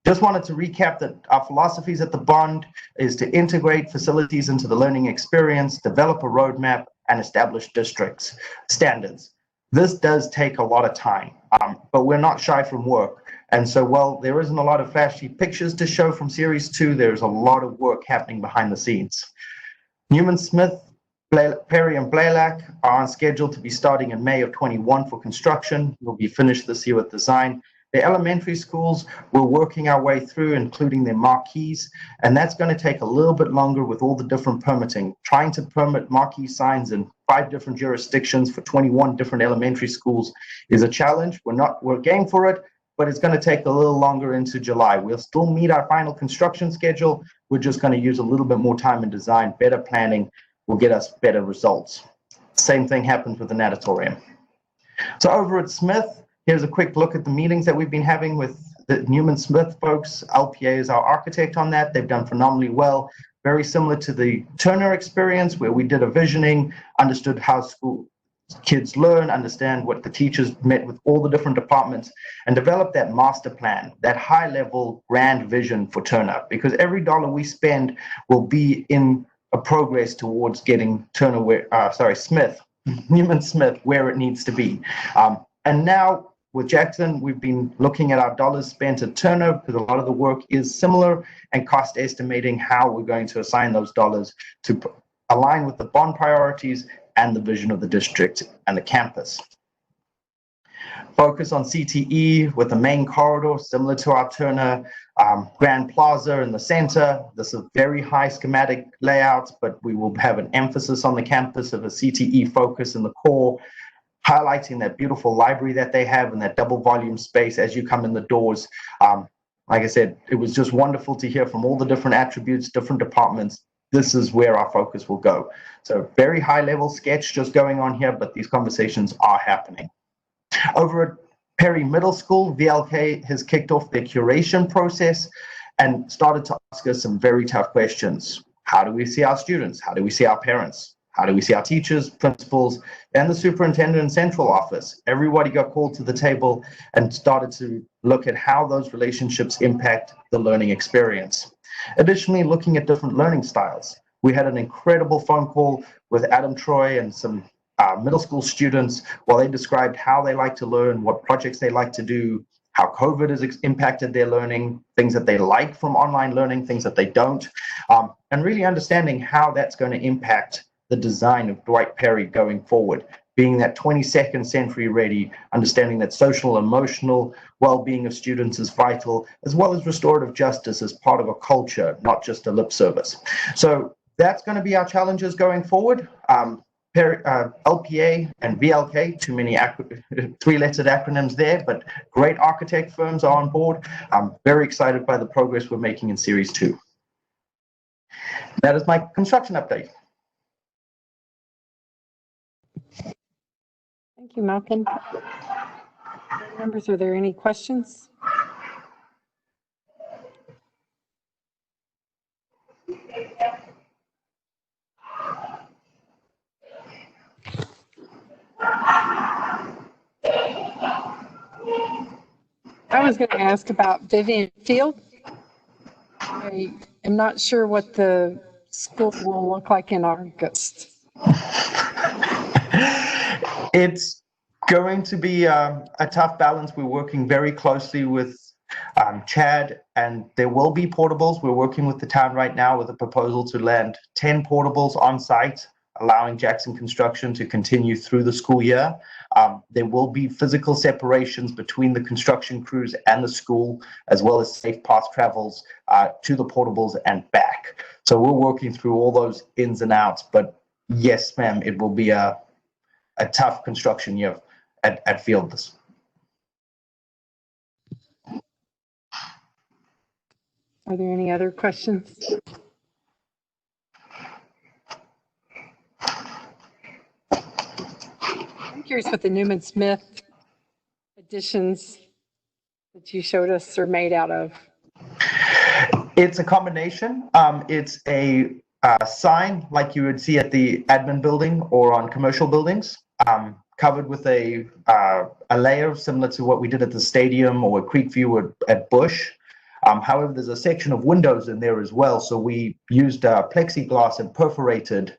Just wanted to recap that our philosophies at the Bond is to integrate facilities into the learning experience, develop a roadmap, and establish districts standards. This does take a lot of time, but we're not shy from work. And so while there isn't a lot of flashy pictures to show from Series 2, there's a lot of work happening behind the scenes. Newman Smith, Perry and Blaylock are on schedule to be starting in May of 21 for construction. We'll be finished this year with design, The elementary schools, we're working our way through, including their marquees, and that's going to take a little bit longer with all the different permitting. Trying to permit marquee signs in 5 different jurisdictions for 21 different elementary schools is a challenge. We're game for it, but it's going to take a little longer into July. We'll still meet our final construction schedule. We're just going to use a little bit more time in design. Better planning will get us better results. Same thing happens with the natatorium. So over at Smith, here's a quick look at the meetings that we've been having with the Newman Smith folks. LPA is our architect on that. They've done phenomenally well. Very similar to the Turner experience, where we did a visioning, understood how school kids learn, understand what the teachers met with all the different departments, and develop that master plan, that high-level grand vision for Turner. Because every dollar we spend will be in a progress towards getting Smith, Newman Smith, where it needs to be. And now with Jackson, we've been looking at our dollars spent at Turner, because a lot of the work is similar, and cost estimating how we're going to assign those dollars to align with the bond priorities and the vision of the district and the campus. Focus on CTE with the main corridor, similar to our Turner Grand Plaza in the center. This is very high schematic layouts, but we will have an emphasis on the campus of a CTE focus in the core, highlighting that beautiful library that they have and that double volume space as you come in the doors. Like I said, it was just wonderful to hear from all the different attributes, different departments. This is where our focus will go. So very high level sketch just going on here, but these conversations are happening. Over at Perry Middle School, VLK has kicked off their curation process and started to ask us some very tough questions. How do we see our students? How do we see our parents? How do we see our teachers, principals, and the superintendent and central office? Everybody got called to the table and started to look at how those relationships impact the learning experience. Additionally, looking at different learning styles. We had an incredible phone call with Adam Troy and some middle school students while they described how they like to learn, what projects they like to do, how COVID has impacted their learning, things that they like from online learning, things that they don't, and really understanding how that's going to impact the design of Dwight Perry going forward, being that 22nd century ready, understanding that social and emotional well-being of students is vital, as well as restorative justice as part of a culture, not just a lip service. So that's going to be our challenges going forward. LPA and VLK, too many three-lettered acronyms there, but great architect firms are on board. I'm very excited by the progress we're making in Series 2. That is my construction update. Thank you, Malcolm. Members, are there any questions? I was going to ask about Vivian Field. I am not sure what the school will look like in August. It's going to be a tough balance. We're working very closely with Chad, and there will be portables. We're working with the town right now with a proposal to land 10 portables on site, allowing Jackson Construction to continue through the school year. There will be physical separations between the construction crews and the school, as well as safe path travels to the portables and back. So we're working through all those ins and outs, but yes, ma'am, it will be a tough construction year at Fields. Are there any other questions? I'm curious what the Newman Smith additions that you showed us are made out of. It's a combination. It's a sign like you would see at the admin building or on commercial buildings, covered with a layer similar to what we did at the stadium or at Creekview at Bush. However, there's a section of windows in there as well. So we used plexiglass and perforated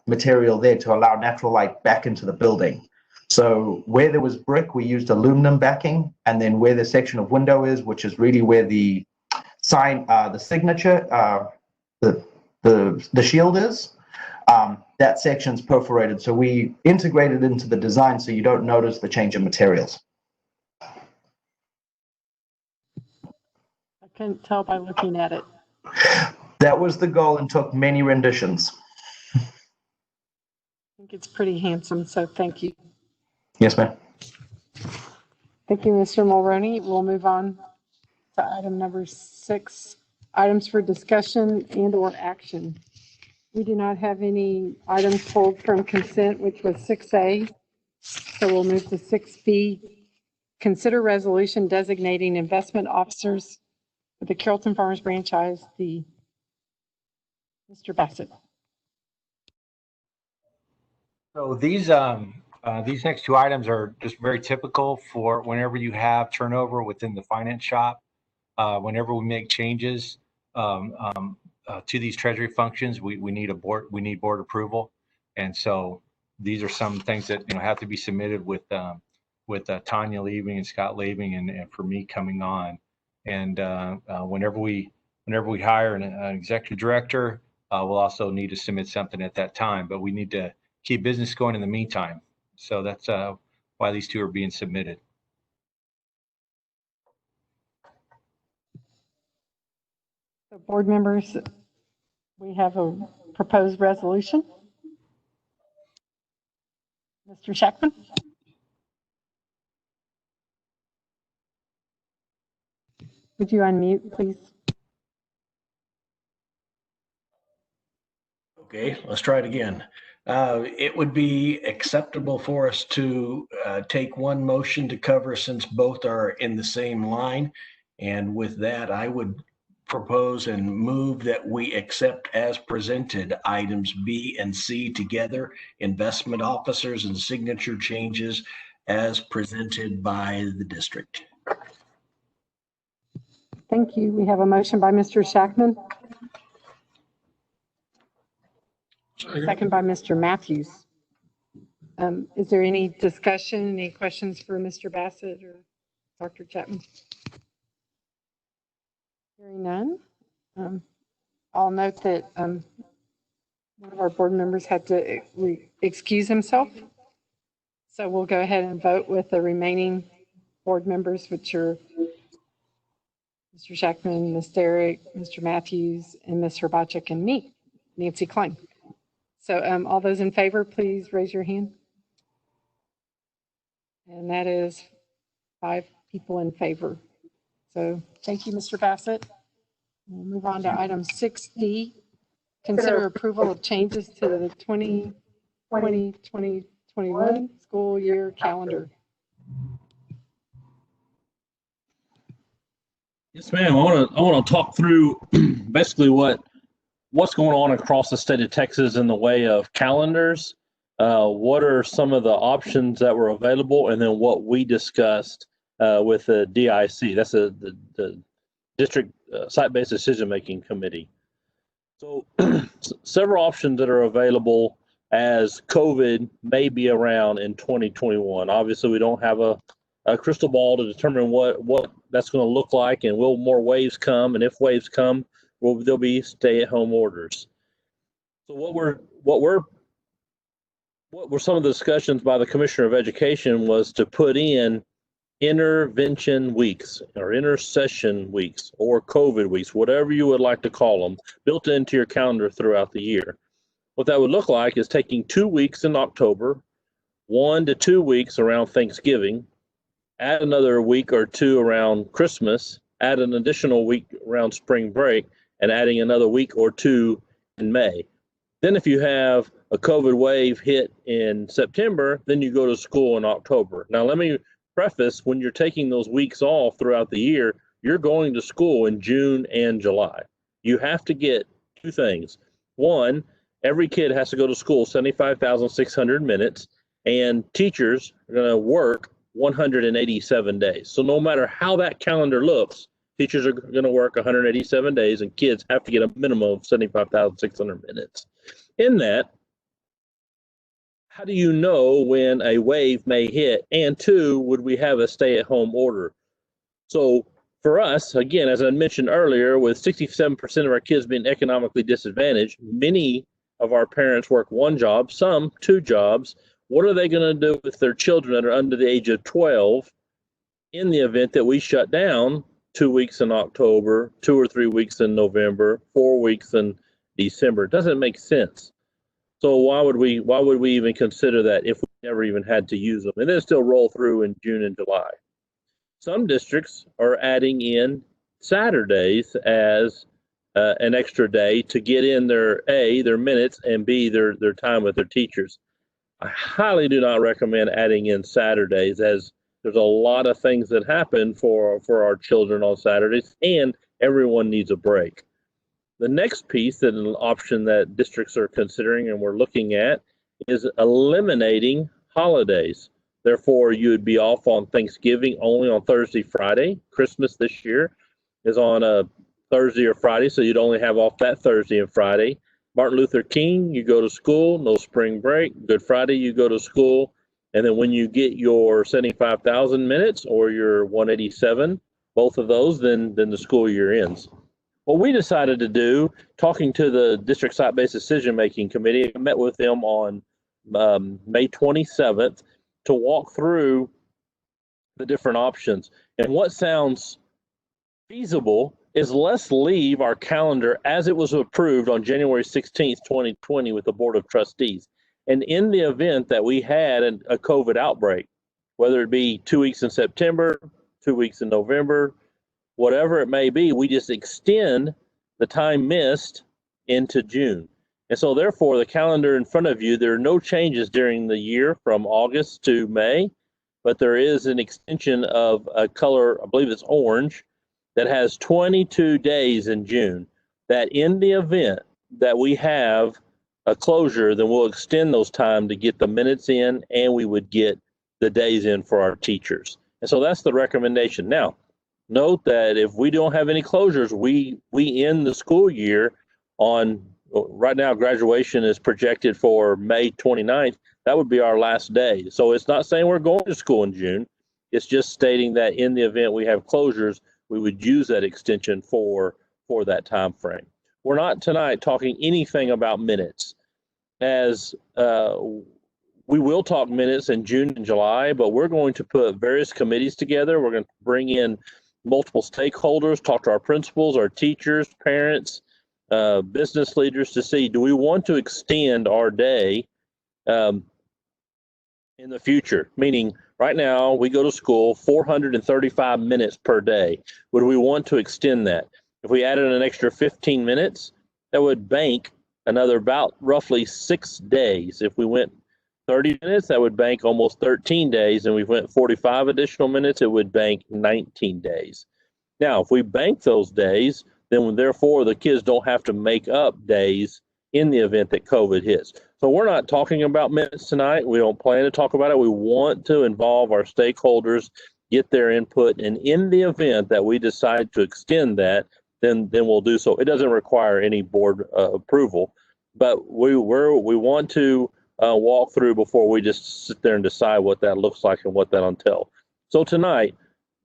material there to allow natural light back into the building. So where there was brick, we used aluminum backing. And then where the section of window is, which is really where the sign, the signature, the shield is, that section's perforated. So we integrated into the design so you don't notice the change in materials. Couldn't tell by looking at it. That was the goal and took many renditions. I think it's pretty handsome, so thank you. Yes, ma'am. Thank you, Mr. Mulroney. We'll move on to item number 6, items for discussion and or action. We do not have any items pulled from consent, which was 6A. So we'll move to 6B, consider resolution designating investment officers for the Carrollton-Farmers franchise, Mr. Bassett. So these next two items are just very typical for whenever you have turnover within the finance shop. Whenever we make changes to these treasury functions, we need board approval, and so these are some things that have to be submitted with Tanya leaving and Scott leaving, and for me coming on. And whenever we hire an executive director, we'll also need to submit something at that time. But we need to keep business going in the meantime. So that's why these two are being submitted. So board members, we have a proposed resolution. Mr. Shackman. Would you unmute, please? Okay, let's try it again. It would be acceptable for us to take one motion to cover since both are in the same line. And with that, I would propose and move that we accept as presented items B and C together, investment officers and signature changes as presented by the district. Thank you. We have a motion by Mr. Shackman. Second by Mr. Matthews. Is there any discussion, any questions for Mr. Bassett or Dr. Chapman? Hearing none. I'll note that one of our board members had to excuse himself. So we'll go ahead and vote with the remaining board members, which are Mr. Shackman, Ms. Derrick, Mr. Matthews, and Ms. Herbachik, and me, Nancy Klein. So all those in favor, please raise your hand. And that is 5 people in favor. So thank you, Mr. Bassett. We'll move on to item 6D. Consider approval of changes to the 2020-2021 school year calendar. Yes, ma'am. I want to talk through basically what's going on across the state of Texas in the way of calendars. What are some of the options that were available, and then what we discussed with the DIC. That's the District Site-Based Decision-Making Committee. So several options that are available as COVID may be around in 2021. Obviously, we don't have a crystal ball to determine what that's going to look like, and will more waves come, and if waves come, there'll be stay-at-home orders. So what were some of the discussions by the Commissioner of Education was to put in intervention weeks or intercession weeks or COVID weeks, whatever you would like to call them, built into your calendar throughout the year. What that would look like is taking 2 weeks in October, 1 to 2 weeks around Thanksgiving, add another week or 2 around Christmas, add an additional week around spring break, and adding another week or 2 in May. Then if you have a COVID wave hit in September, then you go to school in October. Now let me preface, when you're taking those weeks off throughout the year, you're going to school in June and July. You have to get 2 things. One, every kid has to go to school 75,600 minutes, and teachers are going to work 187 days. So no matter how that calendar looks, teachers are going to work 187 days, and kids have to get a minimum of 75,600 minutes. In that, how do you know when a wave may hit? And 2, would we have a stay-at-home order? So for us, again, as I mentioned earlier, with 67% of our kids being economically disadvantaged, many of our parents work 1 job, some 2 jobs. What are they going to do with their children that are under the age of 12 in the event that we shut down 2 weeks in October, 2 or 3 weeks in November, 4 weeks in December. It doesn't make sense. So why would we even consider that if we never even had to use them and then still roll through in June and July? Some districts are adding in Saturdays as an extra day to get in their minutes, and B, their time with their teachers. I highly do not recommend adding in Saturdays, as there's a lot of things that happen for our children on Saturdays, and everyone needs a break. The next piece, that an option that districts are considering and we're looking at, is eliminating holidays. Therefore, you would be off on Thanksgiving only on Thursday, Friday. Christmas this year is on a Thursday or Friday, so you'd only have off that Thursday and Friday. Martin Luther King, you go to school, no spring break. Good Friday, you go to school. And then when you get your 75,000 minutes or your 187, both of those, then the school year ends. What we decided to do, talking to the district site-based decision-making committee, I met with them on May 27th to walk through the different options. And what sounds feasible is let's leave our calendar as it was approved on January 16th, 2020 with the Board of Trustees. And in the event that we had a COVID outbreak, whether it be 2 weeks in September, 2 weeks in November, whatever it may be, we just extend the time missed into June. And so therefore, the calendar in front of you, there are no changes during the year from August to May, but there is an extension of a color, I believe it's orange, that has 22 days in June, that in the event that we have a closure, then we'll extend those time to get the minutes in, and we would get the days in for our teachers. And so that's the recommendation. Now, note that if we don't have any closures, we end the school year on, right now graduation is projected for May 29th. That would be our last day. So it's not saying we're going to school in June. It's just stating that in the event we have closures, we would use that extension for that time frame. We're not tonight talking anything about minutes, as we will talk minutes in June and July, but we're going to put various committees together. We're going to bring in multiple stakeholders, talk to our principals, our teachers, parents, business leaders to see, do we want to extend our day in the future? Meaning, right now we go to school 435 minutes per day. Would we want to extend that? If we added an extra 15 minutes, that would bank another about roughly 6 days. If we went 30 minutes, that would bank almost 13 days. And we went 45 additional minutes, it would bank 19 days. Now, if we bank those days, then therefore the kids don't have to make up days in the event that COVID hits. So we're not talking about minutes tonight. We don't plan to talk about it. We want to involve our stakeholders, get their input, and in the event that we decide to extend that, then we'll do so. It doesn't require any board approval, but we want to walk through before we just sit there and decide what that looks like and what that entails. So tonight,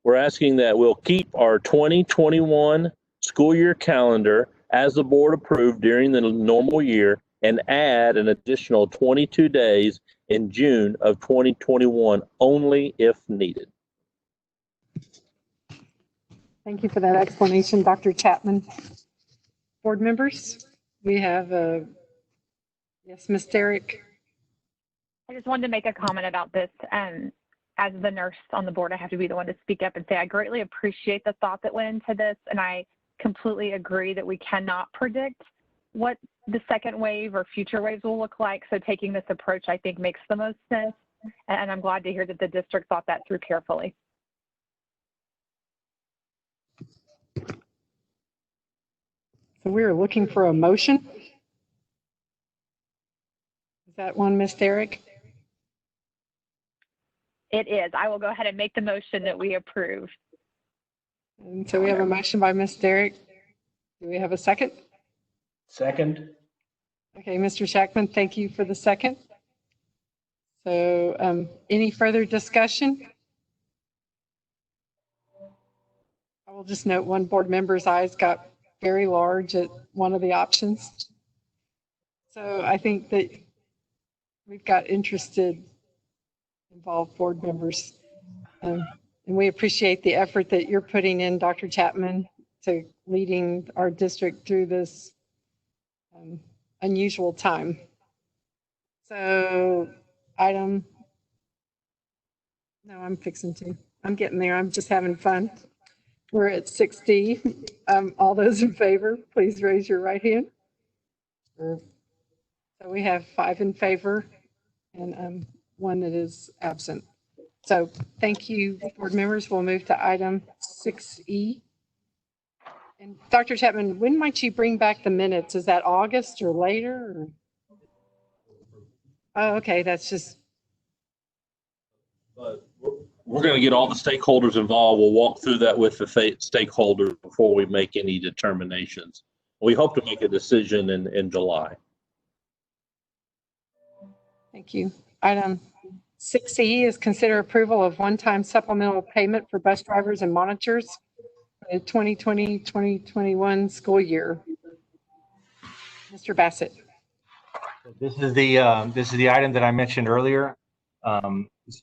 we're asking that we'll keep our 2021 school year calendar as the board approved during the normal year, and add an additional 22 days in June of 2021 only if needed. Thank you for that explanation, Dr. Chapman. Board members, we have, yes, Ms. Derrick. I just wanted to make a comment about this. As the nurse on the board, I have to be the one to speak up and say I greatly appreciate the thought that went into this, and I completely agree that we cannot predict what the second wave or future waves will look like. So taking this approach, I think, makes the most sense. And I'm glad to hear that the district thought that through carefully. So we are looking for a motion. Is that one, Ms. Derrick? It is. I will go ahead and make the motion that we approve. And so we have a motion by Ms. Derrick. Do we have a second? Second. Okay, Mr. Shackman, thank you for the second. So any further discussion? I will just note one board member's eyes got very large at one of the options. So I think that we've got interested, involved board members. And we appreciate the effort that you're putting in, Dr. Chapman, to leading our district through this unusual time. So I'm getting there. I'm just having fun. We're at 6D. All those in favor, please raise your right hand. So we have 5 in favor and 1 that is absent. So thank you, board members. We'll move to item 6E. And Dr. Chapman, when might you bring back the minutes? Is that August or later? Or? Oh, okay. That's just. But we're going to get all the stakeholders involved. We'll walk through that with the stakeholders before we make any determinations. We hope to make a decision in July. Thank you. Item 6E is consider approval of one-time supplemental payment for bus drivers and monitors for the 2020-2021 school year. Mr. Bassett. This is the item that I mentioned earlier.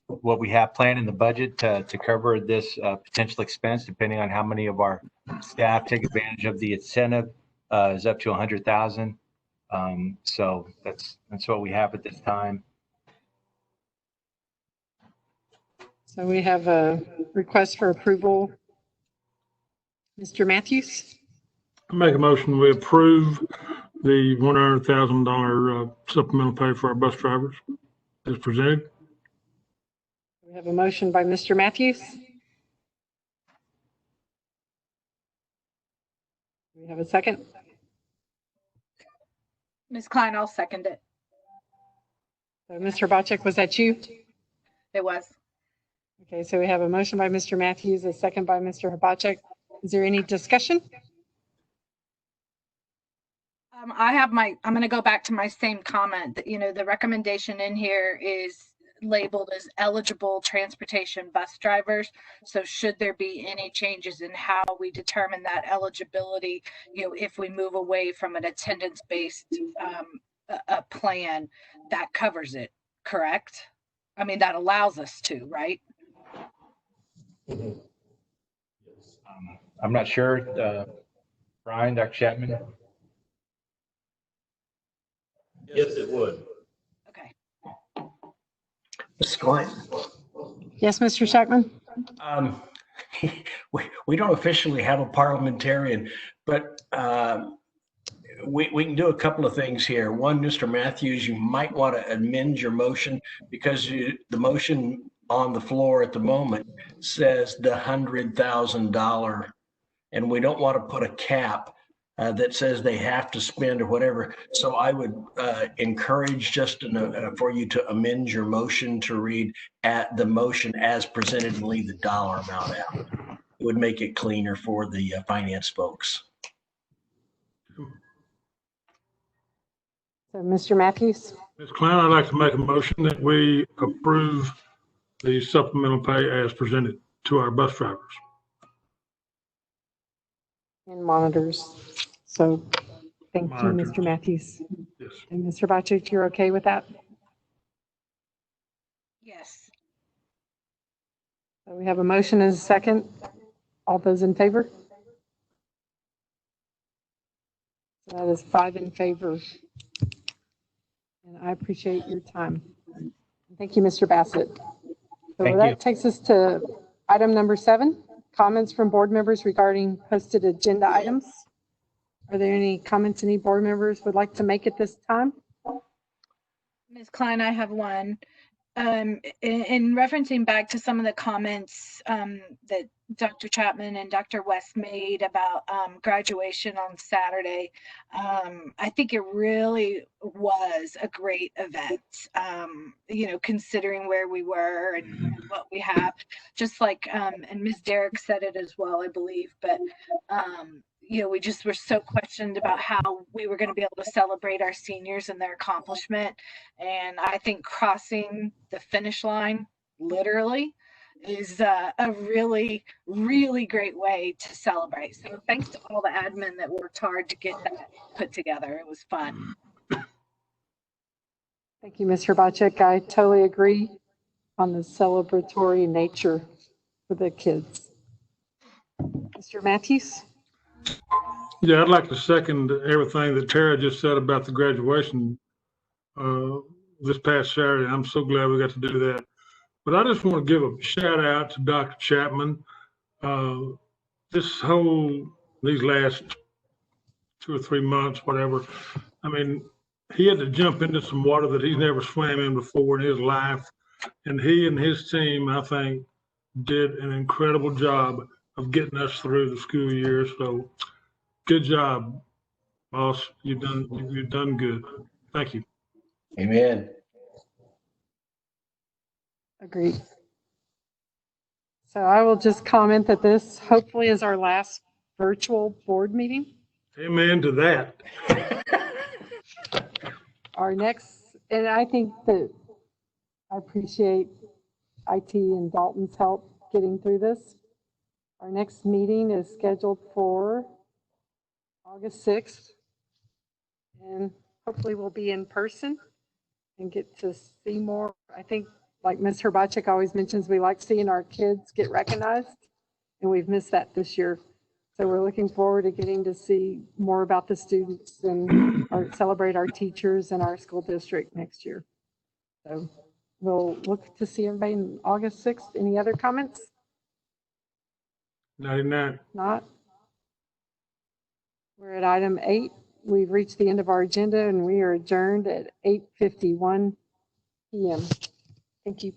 What we have planned in the budget to cover this potential expense, depending on how many of our staff take advantage of the incentive, is up to $100,000. So that's what we have at this time. So we have a request for approval. Mr. Matthews. I make a motion we approve the $100,000 supplemental pay for our bus drivers as presented. We have a motion by Mr. Matthews. We have a second. Ms. Klein, I'll second it. So Mr. Bocek, was that you? It was. Okay, so we have a motion by Mr. Matthews, a second by Mr. Bocek. Is there any discussion? I'm going to go back to my same comment that, the recommendation in here is labeled as eligible transportation bus drivers. So should there be any changes in how we determine that eligibility, if we move away from an attendance-based a plan that covers it, correct? I mean, that allows us to, right? I'm not sure. Brian, Dr. Chapman? Yes, it would. Okay. Ms. Klein. Yes, Mr. Shackman. We don't officially have a parliamentarian, but we can do a couple of things here. One, Mr. Matthews, you might want to amend your motion because the motion on the floor at the moment says the $100,000, and we don't want to put a cap that says they have to spend or whatever. So I would encourage Justin for you to amend your motion to read at the motion as presented and leave the dollar amount out. It would make it cleaner for the finance folks. So Mr. Matthews. Ms. Klein, I'd like to make a motion that we approve the supplemental pay as presented to our bus drivers. And monitors. So thank Monitors. you, Mr. Matthews. Yes. And Mr. Bocek, you're okay with that? Yes. So we have a motion and a second. All those in favor? So that is 5 in favor. And I appreciate your time. Thank you, Mr. Bassett. So Thank that you. takes us to item number 7, comments from board members regarding posted agenda items. Are there any comments any board members would like to make at this time? Ms. Klein, I have one. In referencing back to some of the comments that Dr. Chapman and Dr. West made about graduation on Saturday, I think it really was a great event, considering where we were and what we have, just like, and Ms. Derrick said it as well, I believe, but we just were so questioned about how we were going to be able to celebrate our seniors and their accomplishment. And I think crossing the finish line, literally, is a really, really great way to celebrate. So thanks to all the admin that worked hard to get that put together. It was fun. Thank you, Mr. Bocek. I totally agree on the celebratory nature for the kids. Mr. Matthews? Yeah, I'd like to second everything that Tara just said about the graduation this past Saturday. I'm so glad we got to do that. But I just want to give a shout out to Dr. Chapman. These last 2 or 3 months, whatever, I mean, he had to jump into some water that he's never swam in before in his life. And he and his team, I think, did an incredible job of getting us through the school year. So good job, boss. You've done good. Thank you. Amen. Agreed. So I will just comment that this hopefully is our last virtual board meeting. Amen to that. Our next, and I think that I appreciate IT and Dalton's help getting through this. Our next meeting is scheduled for August 6th. And hopefully we'll be in person and get to see more. I think, like Ms. Herbachik always mentions, we like seeing our kids get recognized, and we've missed that this year. So we're looking forward to getting to see more about the students and celebrate our teachers and our school district next year. So we'll look to see everybody on August 6th. Any other comments? 99. Not? We're at item 8. We've reached the end of our agenda, and we are adjourned at 8:51 p.m. Thank you.